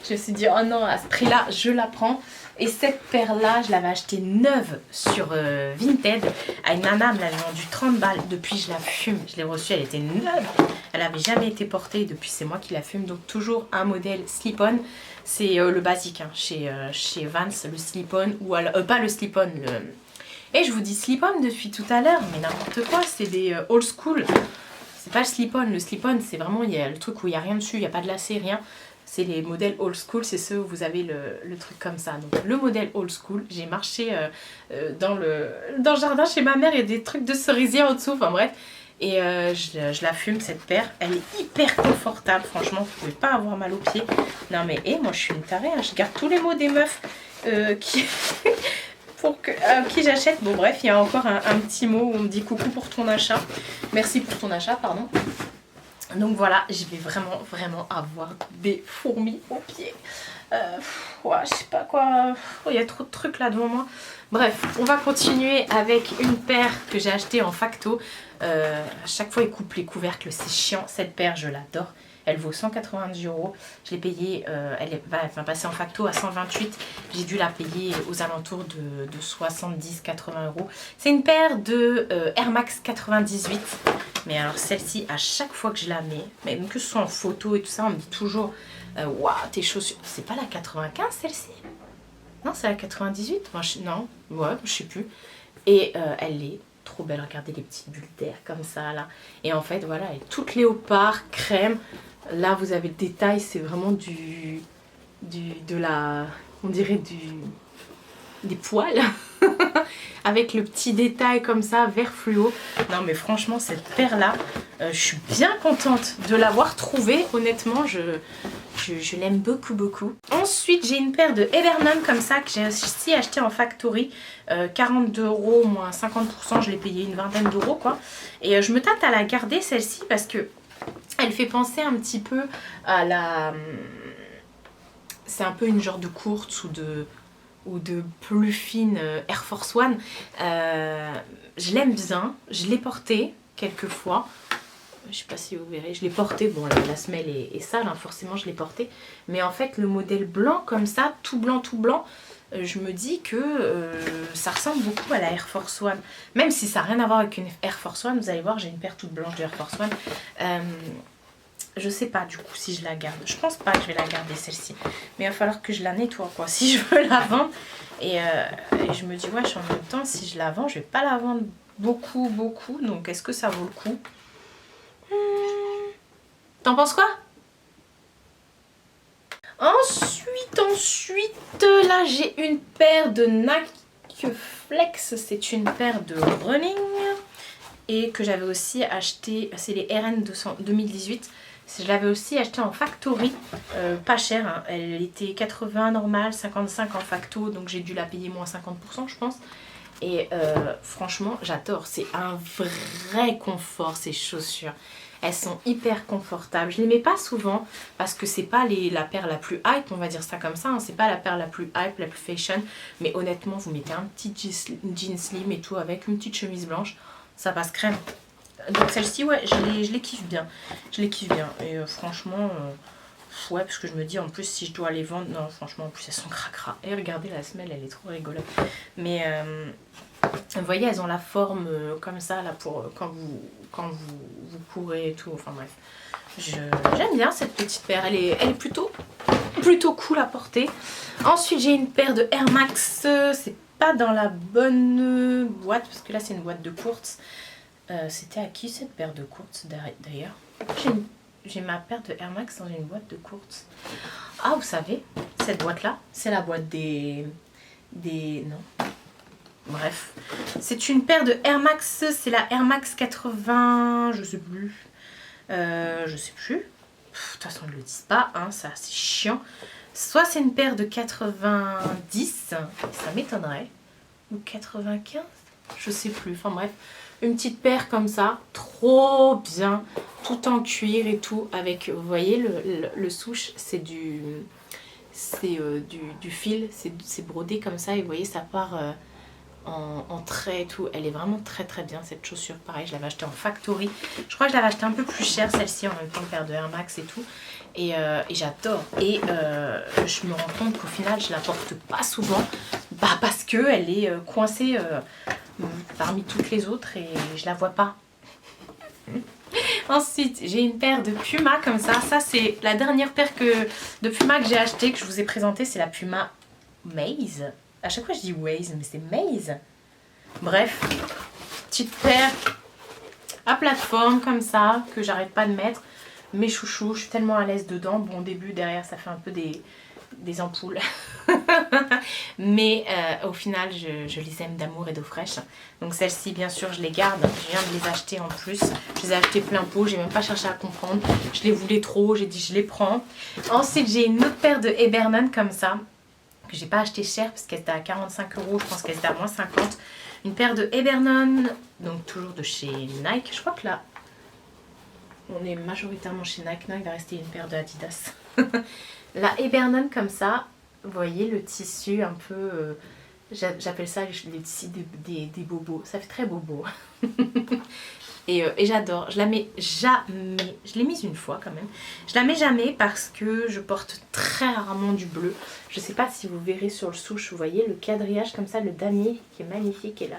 Je me suis dit, oh non, à ce prix-là, je la prends. Et cette paire-là, je l'avais achetée neuve sur Vinted. À une nana, elle me l'avait vendue 30 balles. Depuis, je la fume. Je l'ai reçue, elle était neuve. Elle n'avait jamais été portée. Depuis, c'est moi qui la fume. Donc, toujours un modèle slip-on. C'est le basique hein, chez Vans, le slip-on. Ou alors, pas le slip-on, Et je vous dis slip-on depuis tout à l'heure. Mais n'importe quoi, c'est des old school. C'est pas le slip-on. Le slip-on, c'est vraiment il y a le truc où il n'y a rien dessus. Il n'y a pas de lacet, rien. C'est les modèles old school, c'est ceux où vous avez le truc comme ça. Donc le modèle old school, j'ai marché dans le jardin chez ma mère, il y a des trucs de cerisier en dessous, enfin bref. Et je la fume cette paire, elle est hyper confortable, franchement, vous pouvez pas avoir mal aux pieds. Non mais moi je suis une tarée, hein. Je garde tous les mots des meufs qui j'achète. Bon bref, il y a encore un petit mot où on me dit coucou pour ton achat. Merci pour ton achat, pardon. Donc voilà, je vais vraiment avoir des fourmis aux pieds. Ouais, je sais pas quoi. Il y a trop de trucs là devant moi. Bref, on va continuer avec une paire que j'ai achetée en facto. À chaque fois, ils coupent les couvercles, c'est chiant. Cette paire, je l'adore. Elle vaut 190 €. Je l'ai payée, elle va passer en facto à 128. J'ai dû la payer aux alentours de 70-80 €. C'est une paire de Air Max 98. Mais alors celle-ci, à chaque fois que je la mets, même que ce soit en photo et tout ça, on me dit toujours waouh, tes chaussures. C'est pas la 95 celle-ci? Non, c'est la 98. Enfin, non, ouais, je sais plus. Et elle est trop belle. Regardez les petites bulles d'air comme ça là. Et en fait, voilà, elle est toute léopard, crème. Là, vous avez le détail, c'est vraiment on dirait des poils. Avec le petit détail comme ça, vert fluo. Non mais franchement, cette paire-là, je suis bien contente de l'avoir trouvée. Honnêtement, Je l'aime beaucoup beaucoup. Ensuite j'ai une paire de Evernon comme ça que j'ai aussi acheté en factory. 42 € moins 50%, je l'ai payé une vingtaine d'euros quoi. Et je me tâte à la garder celle-ci parce que elle fait penser un petit peu à la... C'est un peu une genre de courte ou de plus fine Air Force One. Je l'aime bien, je l'ai portée quelques fois. Je sais pas si vous verrez, je l'ai portée, bon la semelle est sale, hein, forcément je l'ai portée. Mais en fait le modèle blanc comme ça, tout blanc, je me dis que ça ressemble beaucoup à la Air Force One. Même si ça n'a rien à voir avec une Air Force One, vous allez voir j'ai une paire toute blanche de Air Force One. Je sais pas du coup si je la garde. Je pense pas que je vais la garder celle-ci. Mais il va falloir que je la nettoie quoi si je veux la vendre. Et je me dis ouais en même temps si je la vends je vais pas la vendre beaucoup. Donc est-ce que ça vaut le coup? T'en penses quoi? Ensuite, là j'ai une paire de Nike Flex. C'est une paire de running. Et que j'avais aussi acheté, c'est les RN 2018. Je l'avais aussi acheté en factory, pas cher. Hein. Elle était 80 normale, 55 en facto. Donc j'ai dû la payer moins 50% je pense. Et franchement j'adore. C'est un vrai confort ces chaussures. Elles sont hyper confortables. Je les mets pas souvent parce que c'est pas la paire la plus hype, on va dire ça comme ça. Hein. C'est pas la paire la plus hype, la plus fashion. Mais honnêtement, vous mettez un petit jean slim et tout avec une petite chemise blanche, ça passe crème. Donc celle-ci, ouais, je les kiffe bien. Je les kiffe bien. Et franchement, ouais, parce que je me dis en plus si je dois les vendre, non, franchement, en plus elles sont cracra. Et regardez la semelle, elle est trop rigolote. Mais vous voyez, elles ont la forme comme ça là pour quand vous courez et tout. Enfin bref, j'aime bien cette petite paire. Elle est plutôt cool à porter. Ensuite, j'ai une paire de Air Max. C'est pas dans la bonne boîte parce que là c'est une boîte de courtes. C'était à qui cette paire de courtes d'ailleurs? J'ai ma paire de Air Max dans une boîte de courtes. Ah, vous savez, cette boîte là, c'est la boîte des non. Bref, c'est une paire de Air Max, c'est la Air Max 80, je sais plus. De toute façon, ils ne le disent pas, hein, ça c'est chiant. Soit c'est une paire de 90, ça m'étonnerait, ou 95, je sais plus. Enfin bref, une petite paire comme ça, trop bien, tout en cuir et tout, avec, vous voyez, le souche, c'est du fil, c'est brodé comme ça, et vous voyez, ça part... en trait et tout. Elle est vraiment très bien cette chaussure. Pareil, je l'avais achetée en factory. Je crois que je l'avais achetée un peu plus cher celle-ci en même temps, paire de Air Max et tout. Et j'adore. Et je me rends compte qu'au final, je la porte pas souvent. Bah parce que elle est coincée parmi toutes les autres et je la vois pas. Ensuite, j'ai une paire de Puma comme ça. Ça, c'est la dernière paire de Puma que j'ai achetée, que je vous ai présentée. C'est la Puma Maze. À chaque fois je dis Waze, mais c'est Maze. Bref, petite paire à plateforme comme ça, que j'arrête pas de mettre. Mes chouchous, je suis tellement à l'aise dedans. Bon, au début, derrière, ça fait un peu des ampoules. Mais au final, je les aime d'amour et d'eau fraîche. Donc celles-ci, bien sûr, je les garde. Je viens de les acheter en plus. Je les ai achetées plein pot, j'ai même pas cherché à comprendre. Je les voulais trop, j'ai dit je les prends. Ensuite, j'ai une autre paire de Evernon comme ça, que j'ai pas acheté cher parce qu'elle était à 45 €, je pense qu'elle était à moins 50. Une paire de Evernon, donc toujours de chez Nike. Je crois que là, on est majoritairement chez Nike. Non, il va rester une paire de Adidas. La Evernon comme ça, vous voyez le tissu un peu... j'appelle ça les tissus des bobos. Ça fait très bobo. Et j'adore, je la mets jamais, je l'ai mise une fois quand même, je la mets jamais parce que je porte très rarement du bleu. Je sais pas si vous verrez sur le souche, vous voyez le quadrillage comme ça, le damier qui est magnifique et là.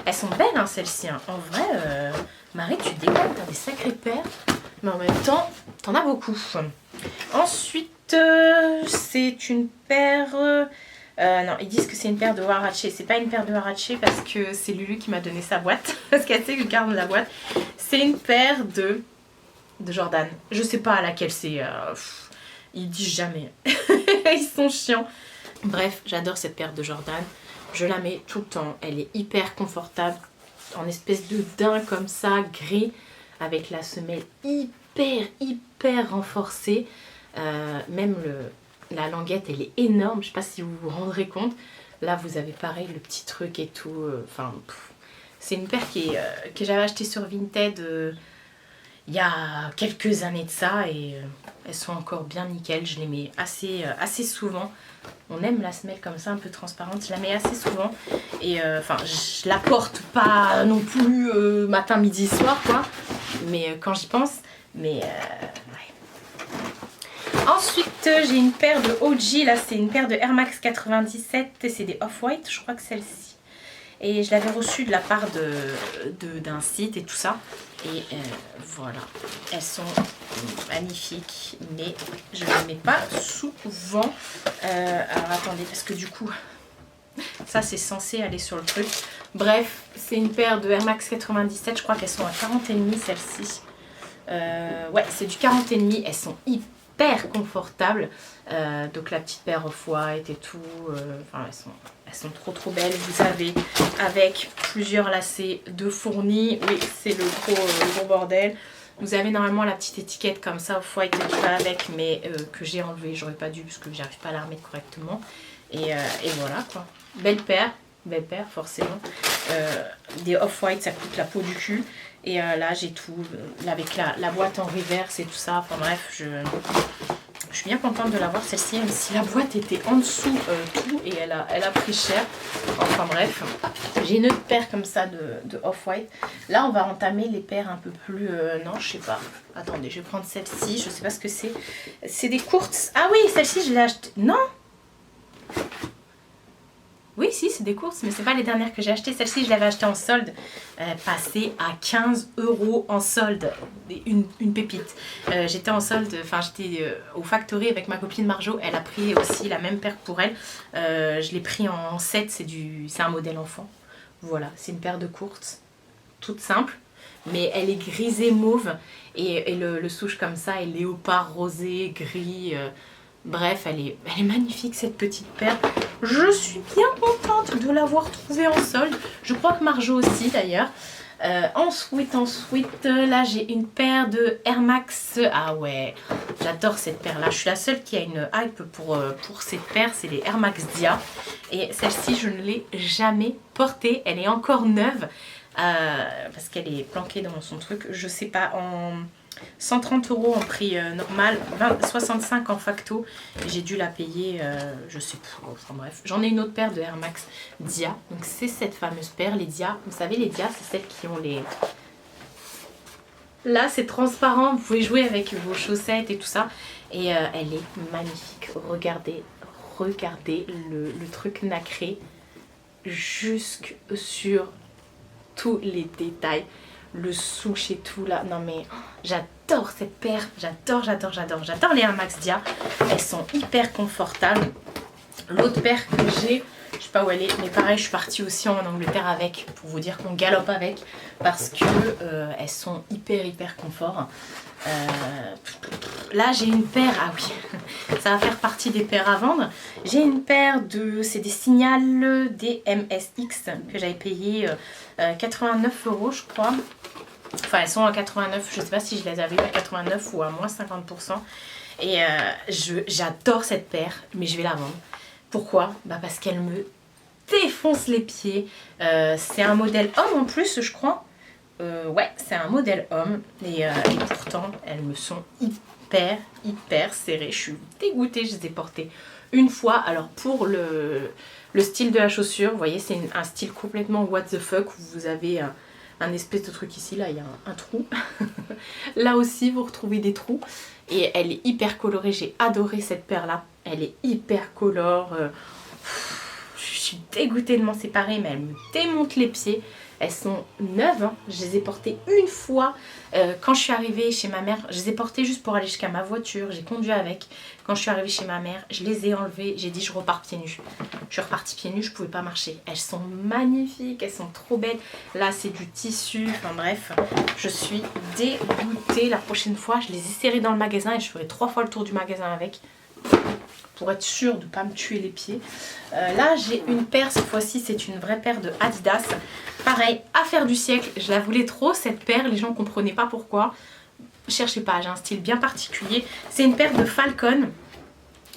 Elles sont belles hein, celles-ci, hein. En vrai, Marie tu déconnes, t'as des sacrées paires, mais en même temps, t'en as beaucoup. Ensuite, c'est une paire... non, ils disent que c'est une paire de Huarache. C'est pas une paire de Huarache parce que c'est Lulu qui m'a donné sa boîte. Parce qu'elle sait que je garde la boîte. C'est une paire de Jordan. Je sais pas à laquelle c'est. Ils disent jamais. Ils sont chiants. Bref, j'adore cette paire de Jordan. Je la mets tout le temps. Elle est hyper confortable. En espèce de daim comme ça, gris. Avec la semelle hyper renforcée. Même la languette, elle est énorme. Je sais pas si vous vous rendrez compte. Là, vous avez pareil, le petit truc et tout. Enfin, c'est une paire que j'avais achetée sur Vinted il y a quelques années de ça. Et elles sont encore bien nickel. Je les mets assez souvent. On aime la semelle comme ça, un peu transparente. Je la mets assez souvent. Et enfin, je la porte pas non plus matin, midi, soir, quoi. Mais quand j'y pense. Mais ouais. Ensuite, j'ai une paire de OG. Là, c'est une paire de Air Max 97. Et c'est des Off-White. Je crois que celle-ci. Et je l'avais reçue de la part d'un site et tout ça. Et voilà. Elles sont magnifiques. Mais je ne les mets pas souvent. Alors, attendez. Parce que du coup, ça, c'est censé aller sur le truc. Bref, c'est une paire de Air Max 97. Je crois qu'elles sont à 40,5 celles-ci. Ouais, c'est du 40,5. Elles sont hyper confortables. Donc la petite paire Off-White et tout. Enfin, elles sont trop belles. Vous avez avec plusieurs lacets de fournis. Oui, c'est le gros bordel. Vous avez normalement la petite étiquette comme ça Off-White qui va avec, mais que j'ai enlevé. J'aurais pas dû parce que j'arrive pas à la remettre correctement. Et voilà quoi. Belle paire forcément. Des Off-White, ça coûte la peau du cul. Et là j'ai tout, avec la boîte en reverse et tout ça. Enfin bref, je suis bien contente de l'avoir celle-ci, même si la boîte était en dessous tout et elle a pris cher. Enfin bref, j'ai une autre paire comme ça de Off-White. Là on va entamer les paires un peu plus... non, je sais pas. Attendez, je vais prendre celle-ci, je sais pas ce que c'est. C'est des courtes. Ah oui, celle-ci je l'ai achetée. Non. Oui, si, c'est des courses, mais c'est pas les dernières que j'ai achetées. Celle-ci, je l'avais achetée en solde, passée à 15 € en solde, une pépite. J'étais en solde, enfin j'étais au Factory avec ma copine Marjo. Elle a pris aussi la même paire pour elle. Je l'ai pris en 7, c'est un modèle enfant. Voilà, c'est une paire de courtes, toute simple, mais elle est grisée mauve et le souche comme ça est léopard rosé, gris. Bref, elle est magnifique cette petite paire. Je suis bien contente de l'avoir trouvée en solde. Je crois que Marjo aussi d'ailleurs. Ensuite, là j'ai une paire de Air Max. Ah ouais, j'adore cette paire là. Je suis la seule qui a une hype pour cette paire. C'est les Air Max Dia. Et celle-ci, je ne l'ai jamais portée. Elle est encore neuve. Parce qu'elle est planquée dans son truc. Je sais pas, en 130 € en prix normal, 65 en facto. J'ai dû la payer, je sais pas, enfin bref. J'en ai une autre paire de Air Max Dia. Donc c'est cette fameuse paire, les Dia. Vous savez, les Dia, c'est celles qui ont les... Là, c'est transparent, vous pouvez jouer avec vos chaussettes et tout ça. Et elle est magnifique. Regardez le truc nacré jusque sur tous les détails. Le souche et tout là, non mais j'adore cette paire, j'adore les Air Max Dia, elles sont hyper confortables. L'autre paire que j'ai, je sais pas où elle est, mais pareil je suis partie aussi en Angleterre avec, pour vous dire qu'on galope avec, parce que elles sont hyper confort. Là j'ai une paire, ah oui, ça va faire partie des paires à vendre. J'ai une paire c'est des Signal DMSX que j'avais payé 89 € je crois. Enfin elles sont à 89, je sais pas si je les avais eu à 89 ou à moins 50%. Et j'adore cette paire, mais je vais la vendre. Pourquoi? Bah parce qu'elle me défonce les pieds. C'est un modèle homme en plus je crois. Ouais, c'est un modèle homme et pourtant elles me sont hyper serrées. Je suis dégoûtée, je les ai portées une fois. Alors pour le style de la chaussure, vous voyez, c'est un style complètement what the fuck où vous avez un espèce de truc ici, là il y a un trou. Là aussi vous retrouvez des trous et elle est hyper colorée. J'ai adoré cette paire là, elle est hyper colore. Je suis dégoûtée de m'en séparer, mais elle me démonte les pieds. Elles sont neuves, hein. Je les ai portées une fois quand je suis arrivée chez ma mère. Je les ai portées juste pour aller jusqu'à ma voiture. J'ai conduit avec. Quand je suis arrivée chez ma mère, je les ai enlevées. J'ai dit je repars pieds nus. Je suis repartie pieds nus, je pouvais pas marcher. Elles sont magnifiques, elles sont trop belles. Là c'est du tissu, enfin bref. Je suis dégoûtée. La prochaine fois, je les serrées dans le magasin et je ferai 3 fois le tour du magasin avec. Pour être sûre de ne pas me tuer les pieds. Là j'ai une paire, cette fois-ci c'est une vraie paire de Adidas. Pareil, affaire du siècle, je la voulais trop cette paire, les gens ne comprenaient pas pourquoi. cherchez pas, j'ai un style bien particulier. C'est une paire de Falcon.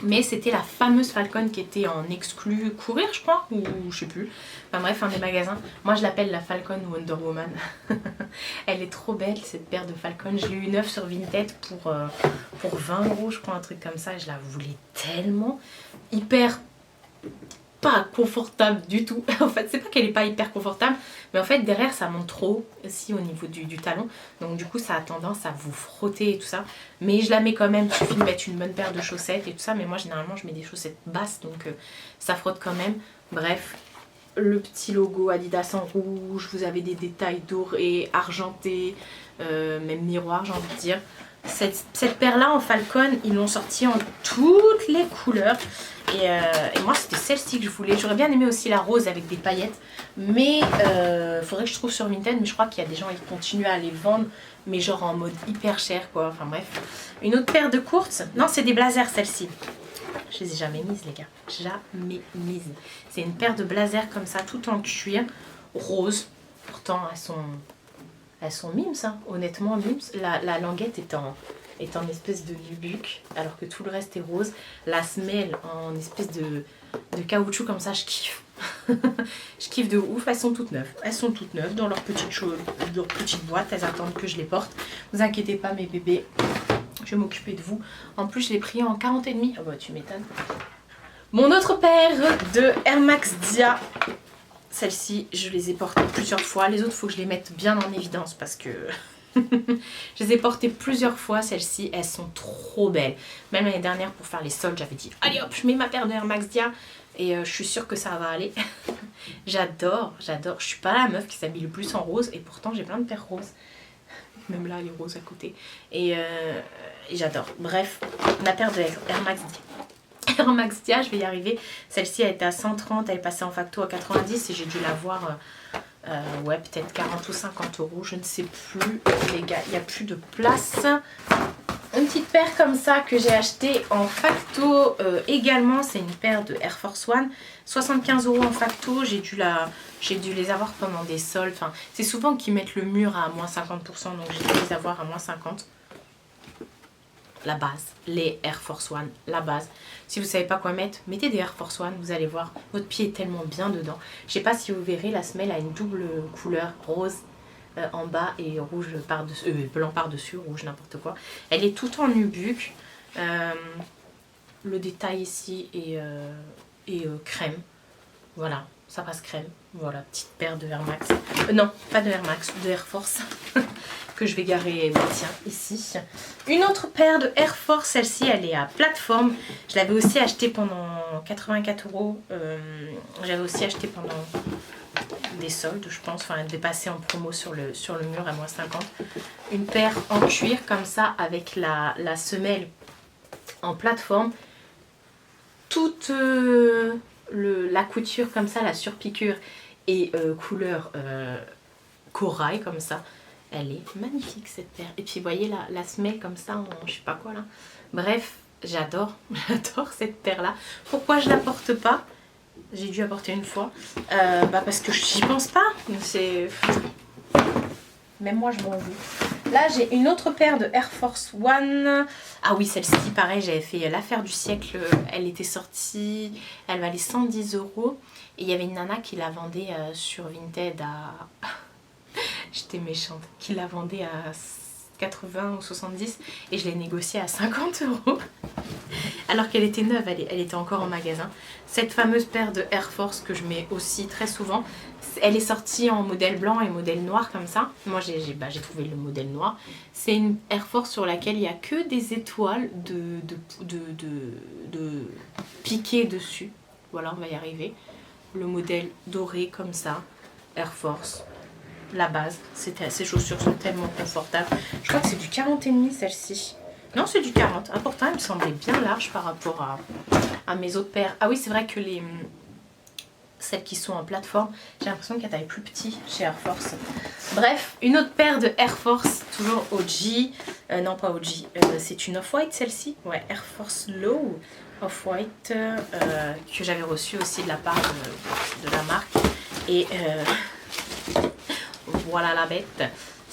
Mais c'était la fameuse Falcon qui était en exclu courir, je crois, ou je sais plus. Enfin bref, un des magasins. Moi, je l'appelle la Falcon Wonder Woman. Elle est trop belle, cette paire de Falcon. Je l'ai eu neuve sur Vinted pour 20 €, je crois, un truc comme ça. Je la voulais tellement. Hyper pas confortable du tout. En fait, c'est pas qu'elle est pas hyper confortable, mais en fait, derrière, ça monte trop aussi au niveau du talon. Donc, du coup, ça a tendance à vous frotter et tout ça. Mais je la mets quand même. Il suffit de mettre une bonne paire de chaussettes et tout ça. Mais moi, généralement, je mets des chaussettes basses, donc ça frotte quand même. Bref, le petit logo Adidas en rouge. Vous avez des détails dorés, argentés, même miroir, j'ai envie de dire. Cette paire-là en Falcon, ils l'ont sortie en toutes les couleurs. Et moi, c'était celle-ci que je voulais. J'aurais bien aimé aussi la rose avec des paillettes. Mais faudrait que je trouve sur Vinted. Mais je crois qu'il y a des gens qui continuent à les vendre. Mais genre en mode hyper cher, quoi. Enfin bref. Une autre paire de courtes. Non, c'est des blazers, celle-ci. Je les ai jamais mises, les gars. Jamais mises. C'est une paire de blazers comme ça, tout en cuir. Rose. Pourtant, elles sont mimes, hein. Honnêtement, mimes. La languette est en espèce de nubuck, alors que tout le reste est rose. La semelle en espèce de caoutchouc comme ça, je kiffe. Je kiffe de ouf. Elles sont toutes neuves. Elles sont toutes neuves dans leur petite boîte. Elles attendent que je les porte. Ne vous inquiétez pas, mes bébés. Je vais m'occuper de vous. En plus, je l'ai pris en 40,5. Oh bah, tu m'étonnes. Mon autre paire de Air Max Dia. Celles-ci, je les ai portées plusieurs fois. Les autres, il faut que je les mette bien en évidence parce que je les ai portées plusieurs fois. Celles-ci, elles sont trop belles. Même l'année dernière, pour faire les soldes, j'avais dit allez hop, je mets ma paire de Air Max Dia. Et je suis sûre que ça va aller. J'adore. Je suis pas la meuf qui s'habille le plus en rose. Et pourtant, j'ai plein de paires roses. Même là, elle est rose à côté. Et j'adore. Bref, ma paire de Air Max Dia. Air Max Dia, je vais y arriver. Celle-ci, elle était à 130. Elle est passée en facto à 90. Et j'ai dû la voir... ouais, peut-être 40 ou 50 €, je ne sais plus, les gars, il n'y a plus de place. Une petite paire comme ça que j'ai acheté en facto également, c'est une paire de Air Force One, 75 € en facto, j'ai dû les avoir pendant des soldes, enfin, c'est souvent qu'ils mettent le mur à moins 50%, donc j'ai dû les avoir à moins 50%. La base, les Air Force One, la base. Si vous ne savez pas quoi mettre, mettez des Air Force One, vous allez voir, votre pied est tellement bien dedans. Je sais pas si vous verrez, la semelle a une double couleur, rose en bas et rouge par-dessus, blanc par-dessus, rouge n'importe quoi. Elle est toute en nubuck. Le détail ici est crème. Voilà, ça passe crème. Voilà, petite paire de Air Max. Non, pas de Air Max, de Air Force. Que je vais garer, tiens, ici. Une autre paire de Air Force, celle-ci, elle est à plateforme. Je l'avais aussi achetée pendant 84 €. J'avais aussi acheté pendant des soldes, je pense. Enfin, elle devait passer en promo sur le mur à moins 50. Une paire en cuir, comme ça, avec la semelle en plateforme. Toute la couture, comme ça, la surpiqûre et couleur corail, comme ça. Elle est magnifique cette paire. Et puis vous voyez la semelle comme ça en je sais pas quoi là. Bref, j'adore cette paire là. Pourquoi je la porte pas? J'ai dû la porter une fois. Parce que j'y pense pas. C'est... Même moi je m'en veux. Là j'ai une autre paire de Air Force One. Ah oui, celle-ci pareil, j'avais fait l'affaire du siècle. Elle était sortie, elle valait 110 €. Et il y avait une nana qui la vendait sur Vinted à... J'étais méchante, qui la vendait à 80 ou 70 et je l'ai négociée à 50 €. Alors qu'elle était neuve, elle était encore en magasin. Cette fameuse paire de Air Force que je mets aussi très souvent, elle est sortie en modèle blanc et modèle noir comme ça. Moi j'ai trouvé le modèle noir. C'est une Air Force sur laquelle il n'y a que des étoiles de piqué dessus. Voilà, on va y arriver. Le modèle doré comme ça, Air Force. La base, ces chaussures sont tellement confortables. Je crois que c'est du 40,5 celle-ci. Non, c'est du 40. Ah, pourtant, elle me semblait bien large par rapport à mes autres paires. Ah oui, c'est vrai que celles qui sont en plateforme, j'ai l'impression qu'elle taille plus petit chez Air Force. Bref, une autre paire de Air Force, toujours OG. Non, pas OG. C'est une Off-White celle-ci. Ouais, Air Force Low Off-White que j'avais reçue aussi de la part de la marque. Et... voilà la bête.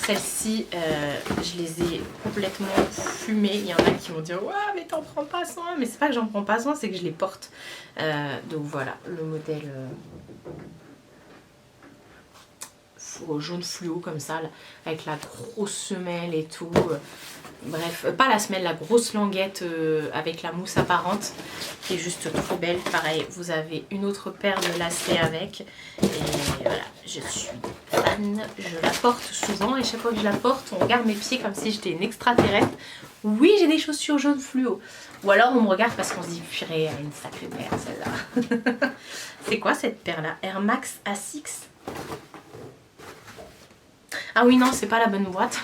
Celles-ci, je les ai complètement fumées. Il y en a qui vont dire ouais mais t'en prends pas soin. Mais c'est pas que j'en prends pas soin, c'est que je les porte. Donc voilà, le modèle jaune fluo comme ça, là, avec la grosse semelle et tout. Bref, pas la semelle, la grosse languette avec la mousse apparente qui est juste trop belle. Pareil, vous avez une autre paire de lacets avec. Et voilà, je suis fan. Je la porte souvent et chaque fois que je la porte, on regarde mes pieds comme si j'étais une extraterrestre. Oui, j'ai des chaussures jaunes fluo. Ou alors on me regarde parce qu'on se dit purée, elle a une sacrée paire celle-là. C'est quoi cette paire-là? Air Max A6. Ah oui, non, c'est pas la bonne boîte.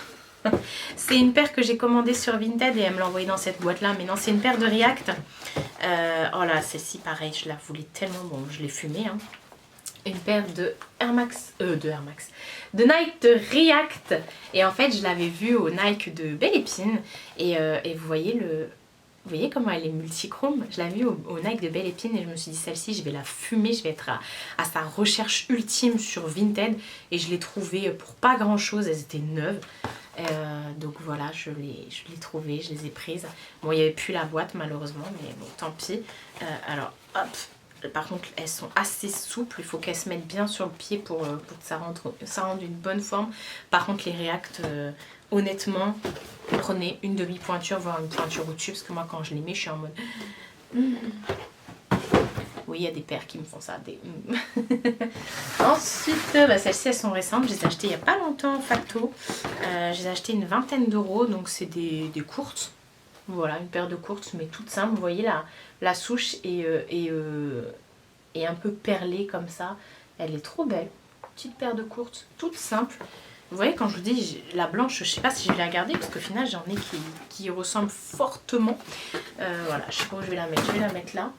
C'est une paire que j'ai commandée sur Vinted et elle me l'a envoyée dans cette boîte là. Mais non, c'est une paire de React. Oh là, celle-ci pareil, je la voulais tellement. Bon, je l'ai fumée. Hein. Une paire de Air Max. De Nike de React. Et en fait, je l'avais vue au Nike de Belle Épine. Et vous voyez le. Vous voyez comment elle est multichrome? Je l'ai vue au Nike de Belle Épine et je me suis dit celle-ci je vais la fumer, je vais être à sa recherche ultime sur Vinted et je l'ai trouvée pour pas grand chose, elles étaient neuves. Donc voilà, je l'ai trouvée, je les ai prises. Bon, il n'y avait plus la boîte malheureusement, mais bon, tant pis. Alors, hop, par contre, elles sont assez souples, il faut qu'elles se mettent bien sur le pied pour que ça rende une bonne forme. Par contre, les React, honnêtement, prenez une demi-pointure, voire une pointure au-dessus, parce que moi, quand je les mets, je suis en mode... Oui, il y a des paires qui me font ça. Ensuite, celles-ci, elles sont récentes. Je les ai achetées il n'y a pas longtemps en facto. Je les ai achetées une vingtaine d'euros, donc c'est des courtes. Voilà, une paire de courtes, mais toutes simples. Vous voyez, la souche est un peu perlée comme ça. Elle est trop belle. Petite paire de courtes, toute simple. Vous voyez, quand je vous dis la blanche, je ne sais pas si je vais la garder parce qu'au final j'en ai qui ressemblent fortement. Voilà, je sais pas où je vais la mettre. Je vais la mettre là.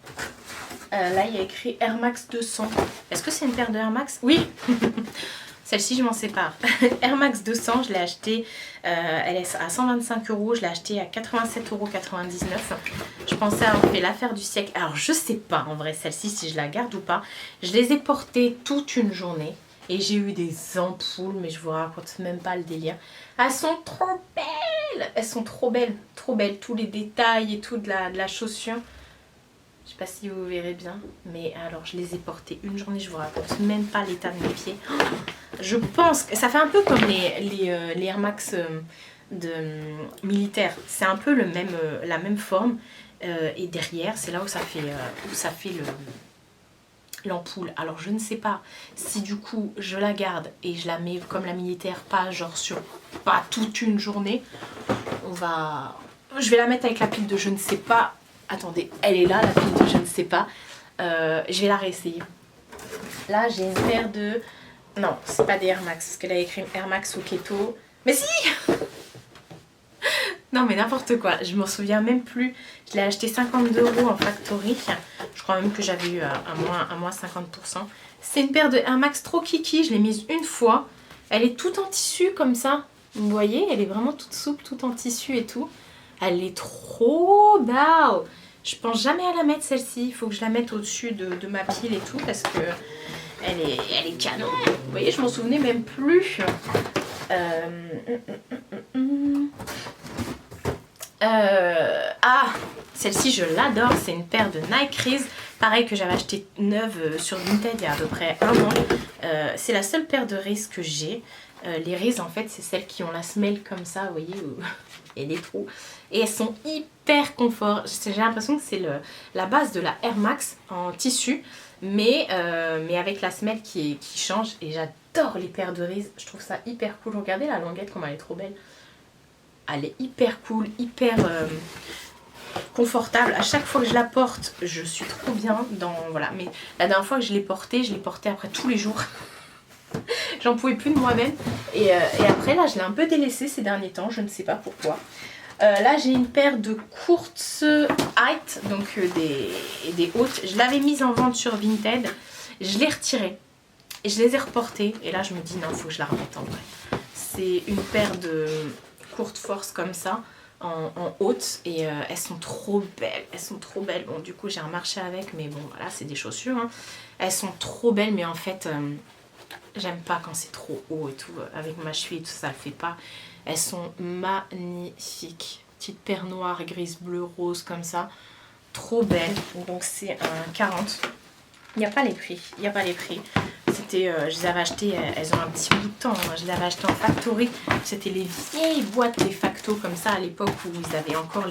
Là, il y a écrit Air Max 200. Est-ce que c'est une paire de Air Max? Oui. Celle-ci, je m'en sépare. Air Max 200, je l'ai achetée. Elle est à 125 euros. Je l'ai achetée à 87,99 euros. Je pensais avoir fait l'affaire du siècle. Alors, je sais pas en vrai celle-ci si je la garde ou pas. Je les ai portées toute une journée. Et j'ai eu des ampoules, mais je vous raconte même pas le délire. Elles sont trop belles. Elles sont trop belles. Trop belles. Tous les détails et tout de la chaussure. Je sais pas si vous verrez bien. Mais alors, je les ai portées une journée. Je vous raconte même pas l'état de mes pieds. Je pense que ça fait un peu comme les Air Max militaires. C'est un peu la même forme. Et derrière, c'est là où ça fait l'ampoule. Alors je ne sais pas si du coup je la garde et je la mets comme la militaire, pas genre sur pas toute une journée. Je vais la mettre avec la pile de je ne sais pas. Attendez, elle est là la pile de je ne sais pas. Je vais la réessayer. Là j'ai une paire de... Non, c'est pas des Air Max parce qu'elle a écrit Air Max ou Keto. Mais si. Non mais n'importe quoi, je m'en souviens même plus. Je l'ai acheté 52 € en factory. Je crois même que j'avais eu à moins 50%. C'est une paire de Air Max trop kiki, je l'ai mise une fois. Elle est toute en tissu comme ça. Vous voyez, elle est vraiment toute souple, toute en tissu et tout. Elle est trop belle. Je pense jamais à la mettre celle-ci. Il faut que je la mette au-dessus de ma pile et tout parce que elle est canon. Vous voyez, je m'en souvenais même plus. Celle-ci je l'adore, c'est une paire de Nike Reese, pareil que j'avais acheté neuve sur Vinted il y a à peu près un an. C'est la seule paire de Reese que j'ai. Les Reese en fait c'est celles qui ont la semelle comme ça, vous voyez, où il y a des trous. Et elles sont hyper confort. J'ai l'impression que c'est la base de la Air Max en tissu, mais avec la semelle qui change. Et j'adore les paires de Reese, je trouve ça hyper cool. Regardez la languette comme elle est trop belle. Elle est hyper cool, hyper confortable. À chaque fois que je la porte, je suis trop bien dans... Voilà, mais la dernière fois que je l'ai portée après tous les jours. J'en pouvais plus de moi-même. Et après, là, je l'ai un peu délaissée ces derniers temps. Je ne sais pas pourquoi. Là, j'ai une paire de courtes height, donc des hautes. Je l'avais mise en vente sur Vinted. Je l'ai retirée. Et je les ai reportées. Et là, je me dis, non, il faut que je la remette en vrai. C'est une paire de... courte force comme ça en haute et elles sont trop belles, bon du coup j'ai un marché avec mais bon voilà c'est des chaussures hein. Elles sont trop belles mais en fait J'aime pas quand c'est trop haut et tout. Avec ma cheville et tout ça le fait pas. Elles sont magnifiques. Petite paire noire, grise, bleu, rose comme ça. Trop belle. Donc c'est un 40. Il n'y a pas les prix. Il n'y a pas les prix. C'était, je les avais achetées, elles ont un petit bout de temps. Hein. Je les avais achetées en factory. C'était les vieilles boîtes des factos comme ça à l'époque où ils avaient encore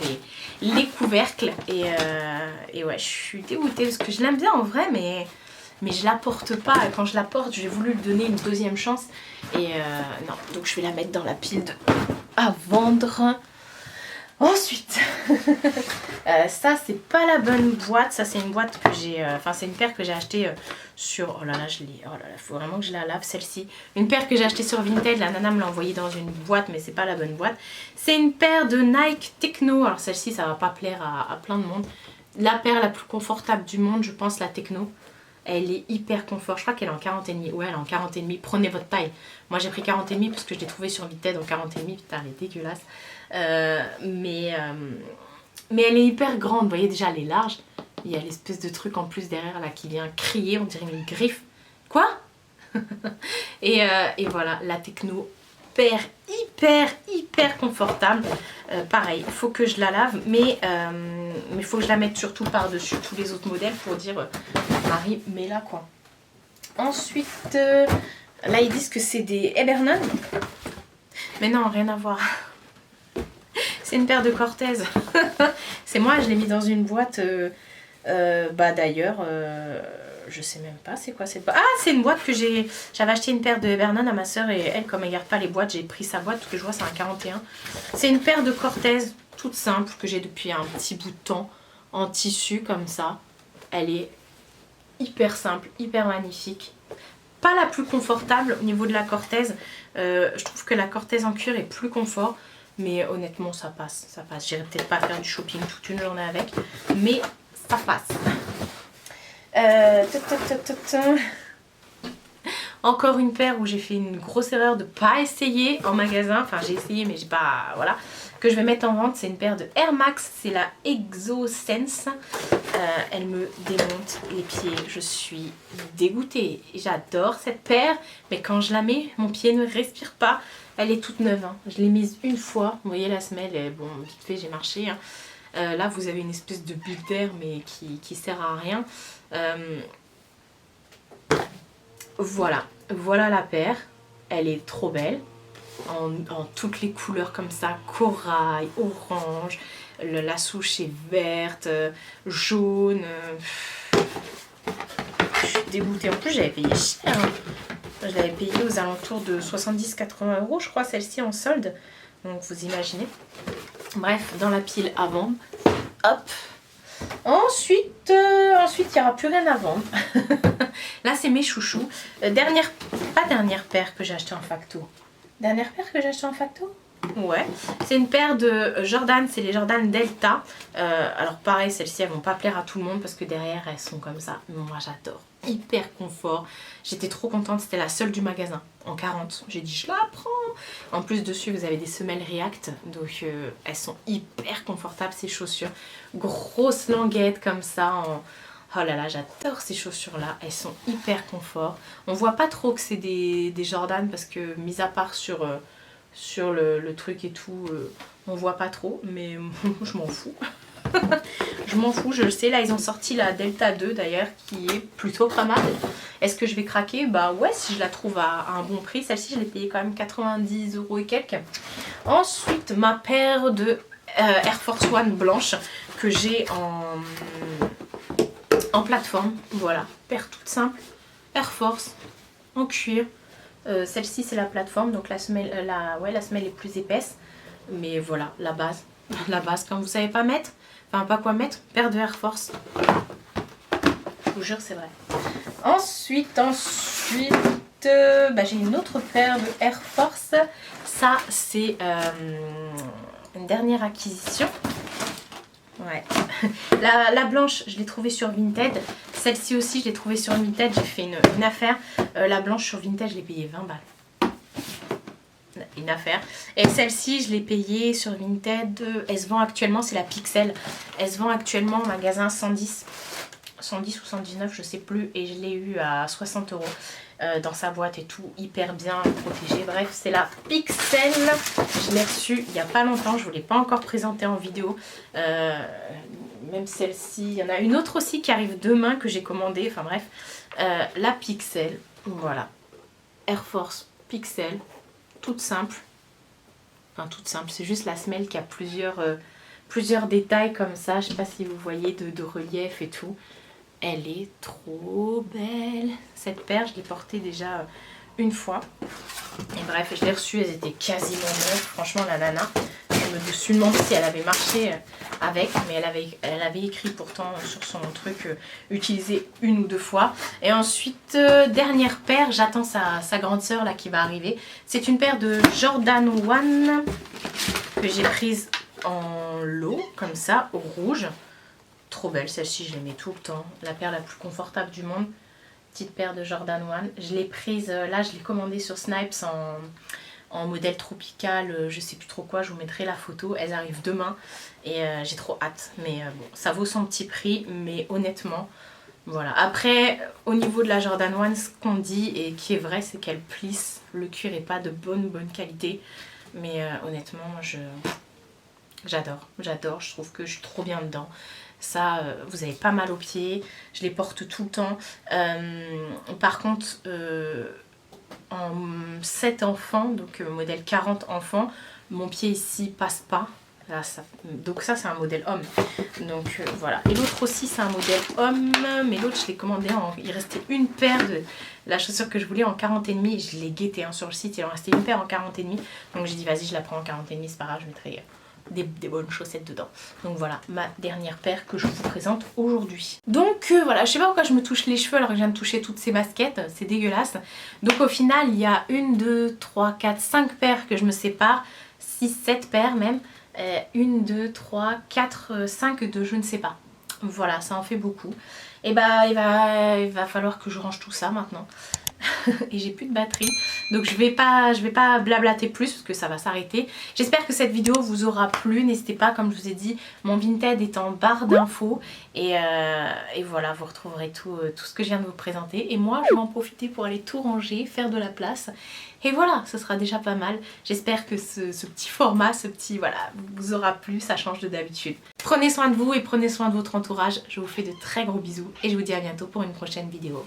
les couvercles. Et ouais, je suis dégoûtée parce que je l'aime bien en vrai, mais je la porte pas. Quand je la porte, j'ai voulu lui donner une deuxième chance. Et non, donc je vais la mettre dans la pile à vendre. Ensuite, ça c'est pas la bonne boîte. Ça c'est une boîte que j'ai, enfin c'est une paire que j'ai achetée sur, oh là là je l'ai, oh là là, faut vraiment que je la lave celle-ci. Une paire que j'ai achetée sur Vinted, la nana me l'a envoyée dans une boîte mais c'est pas la bonne boîte. C'est une paire de Nike Techno, alors celle-ci ça va pas plaire à plein de monde. La paire la plus confortable du monde je pense, la Techno. Elle est hyper confort, je crois qu'elle est en 40,5. Ouais, elle est en 40,5. Prenez votre taille. Moi j'ai pris 40,5 parce que je l'ai trouvée sur Vinted en 40,5. Putain, elle est dégueulasse. Mais elle est hyper grande. Vous voyez, déjà elle est large. Il y a l'espèce de truc en plus derrière là qui vient crier. On dirait une griffe. Quoi? et voilà, la Techno. Hyper confortable. Pareil, il faut que je la lave. Mais il faut que je la mette surtout par-dessus tous les autres modèles pour dire... Marie, mais là quoi. Ensuite, là ils disent que c'est des Ebernon. Mais non, rien à voir. C'est une paire de Cortez. C'est moi, je l'ai mis dans une boîte. Bah d'ailleurs, je sais même pas c'est quoi cette boîte. Ah, c'est une boîte que j'avais acheté une paire de Ebernon à ma soeur et elle, comme elle garde pas les boîtes, j'ai pris sa boîte parce que je vois c'est un 41. C'est une paire de Cortez toute simple que j'ai depuis un petit bout de temps en tissu comme ça. Elle est hyper simple, hyper magnifique. Pas la plus confortable au niveau de la Cortez. Je trouve que la Cortez en cuir est plus confort. Mais honnêtement, ça passe. Ça passe. J'irai peut-être pas faire du shopping toute une journée avec. Mais ça passe. Encore une paire où j'ai fait une grosse erreur de pas essayer en magasin. Enfin, j'ai essayé, mais j'ai pas... Voilà. Que je vais mettre en vente, c'est une paire de Air Max, c'est la ExoSense. Elle me démonte les pieds, je suis dégoûtée. J'adore cette paire, mais quand je la mets, mon pied ne respire pas. Elle est toute neuve, hein. Je l'ai mise une fois, vous voyez la semelle, bon vite fait j'ai marché. Hein. Là vous avez une espèce de bulle d'air mais qui sert à rien. Voilà la paire, elle est trop belle. En toutes les couleurs comme ça, corail, orange, la souche est verte, jaune. Je suis dégoûtée. En plus j'avais payé cher. Hein. Je l'avais payé aux alentours de 70-80 € je crois celle-ci en solde. Donc vous imaginez. Bref, dans la pile à vendre. Hop. Ensuite, il n'y aura plus rien à vendre. Là c'est mes chouchous. Pas dernière paire que j'ai acheté en facto. Dernière paire que j'ai acheté en facto? Ouais, c'est une paire de Jordan, c'est les Jordan Delta. Alors pareil, celles-ci elles vont pas plaire à tout le monde parce que derrière elles sont comme ça. Mais moi j'adore, hyper confort. J'étais trop contente, c'était la seule du magasin en 40. J'ai dit je la prends. En plus dessus vous avez des semelles React, donc elles sont hyper confortables ces chaussures. Grosse languette comme ça en... Oh là là, j'adore ces chaussures-là, elles sont hyper confort. On voit pas trop que c'est des Jordan parce que, mis à part sur le truc et tout, on voit pas trop, mais je m'en fous. Je m'en fous, je le sais. Là, ils ont sorti la Delta 2 d'ailleurs, qui est plutôt pas mal. Est-ce que je vais craquer? Bah ouais, si je la trouve à un bon prix. Celle-ci, je l'ai payée quand même 90 € et quelques. Ensuite, ma paire de Air Force One blanche que j'ai en plateforme, voilà, paire toute simple, Air Force, en cuir. Celle-ci c'est la plateforme, donc la semelle est plus épaisse. Mais voilà, la base, quand vous savez pas mettre, enfin pas quoi mettre, paire de Air Force. Je vous jure c'est vrai. Ensuite, j'ai une autre paire de Air Force. Ça c'est une dernière acquisition. Ouais. La blanche, je l'ai trouvée sur Vinted. Celle-ci aussi, je l'ai trouvée sur Vinted. J'ai fait une affaire. La blanche sur Vinted, je l'ai payée 20 balles. Une affaire. Et celle-ci, je l'ai payée sur Vinted. Elle se vend actuellement, c'est la Pixel. Elle se vend actuellement au magasin 110. 110 ou 119 je sais plus, et je l'ai eu à 60 € dans sa boîte et tout, hyper bien protégé. Bref, c'est la Pixel, je l'ai reçue il n'y a pas longtemps, je ne vous l'ai pas encore présentée en vidéo, même celle-ci, il y en a une autre aussi qui arrive demain que j'ai commandée, enfin bref, la Pixel, voilà, Air Force Pixel, toute simple, enfin toute simple, c'est juste la semelle qui a plusieurs détails comme ça, je sais pas si vous voyez de relief et tout. Elle est trop belle. Cette paire, je l'ai portée déjà une fois. Et bref, je l'ai reçue, elles étaient quasiment neuves. Franchement, la nana, je me suis demandé si elle avait marché avec, mais elle avait écrit pourtant sur son truc utilisé une ou deux fois. Et ensuite, dernière paire, j'attends sa grande sœur là qui va arriver. C'est une paire de Jordan 1 que j'ai prise en lot, comme ça, au rouge. Trop belle, celle-ci, je l'aimais tout le temps. La paire la plus confortable du monde. Petite paire de Jordan 1. Je l'ai prise, là, je l'ai commandée sur Snipes en modèle tropical, je sais plus trop quoi. Je vous mettrai la photo. Elles arrivent demain et j'ai trop hâte. Mais bon, ça vaut son petit prix, mais honnêtement, voilà. Après, au niveau de la Jordan 1, ce qu'on dit et qui est vrai, c'est qu'elle plisse. Le cuir n'est pas de bonne qualité. Mais honnêtement, j'adore. Je trouve que je suis trop bien dedans. Ça, vous avez pas mal aux pieds. Je les porte tout le temps. Par contre, en 7 enfants, donc modèle 40 enfants, mon pied ici passe pas. Là, donc ça, c'est un modèle homme. Donc voilà. Et l'autre aussi, c'est un modèle homme. Mais l'autre, je l'ai commandé il restait une paire de la chaussure que je voulais en 40,5. Je l'ai guetté sur le site. Il en restait une paire en 40,5. Donc j'ai dit, vas-y, je la prends en 40,5. C'est pas grave, je mettrai des bonnes chaussettes dedans. Donc voilà, ma dernière paire que je vous présente aujourd'hui. Donc voilà, je sais pas pourquoi je me touche les cheveux alors que je viens de toucher toutes ces baskets, c'est dégueulasse. Donc au final, il y a 1, 2, 3, 4, 5 paires que je me sépare, 6, 7 paires même. 1, 2, 3, 4, 5 de je ne sais pas. Voilà, ça en fait beaucoup. Et bah il va falloir que je range tout ça maintenant. Et j'ai plus de batterie, donc je vais pas blablater plus parce que ça va s'arrêter. J'espère que cette vidéo vous aura plu. N'hésitez pas, comme je vous ai dit, mon Vinted est en barre d'infos et voilà, vous retrouverez tout ce que je viens de vous présenter. Et moi je vais en profiter pour aller tout ranger, faire de la place. Et voilà, ce sera déjà pas mal. J'espère que ce petit format, voilà, vous aura plu, ça change de d'habitude. Prenez soin de vous et prenez soin de votre entourage. Je vous fais de très gros bisous et je vous dis à bientôt pour une prochaine vidéo.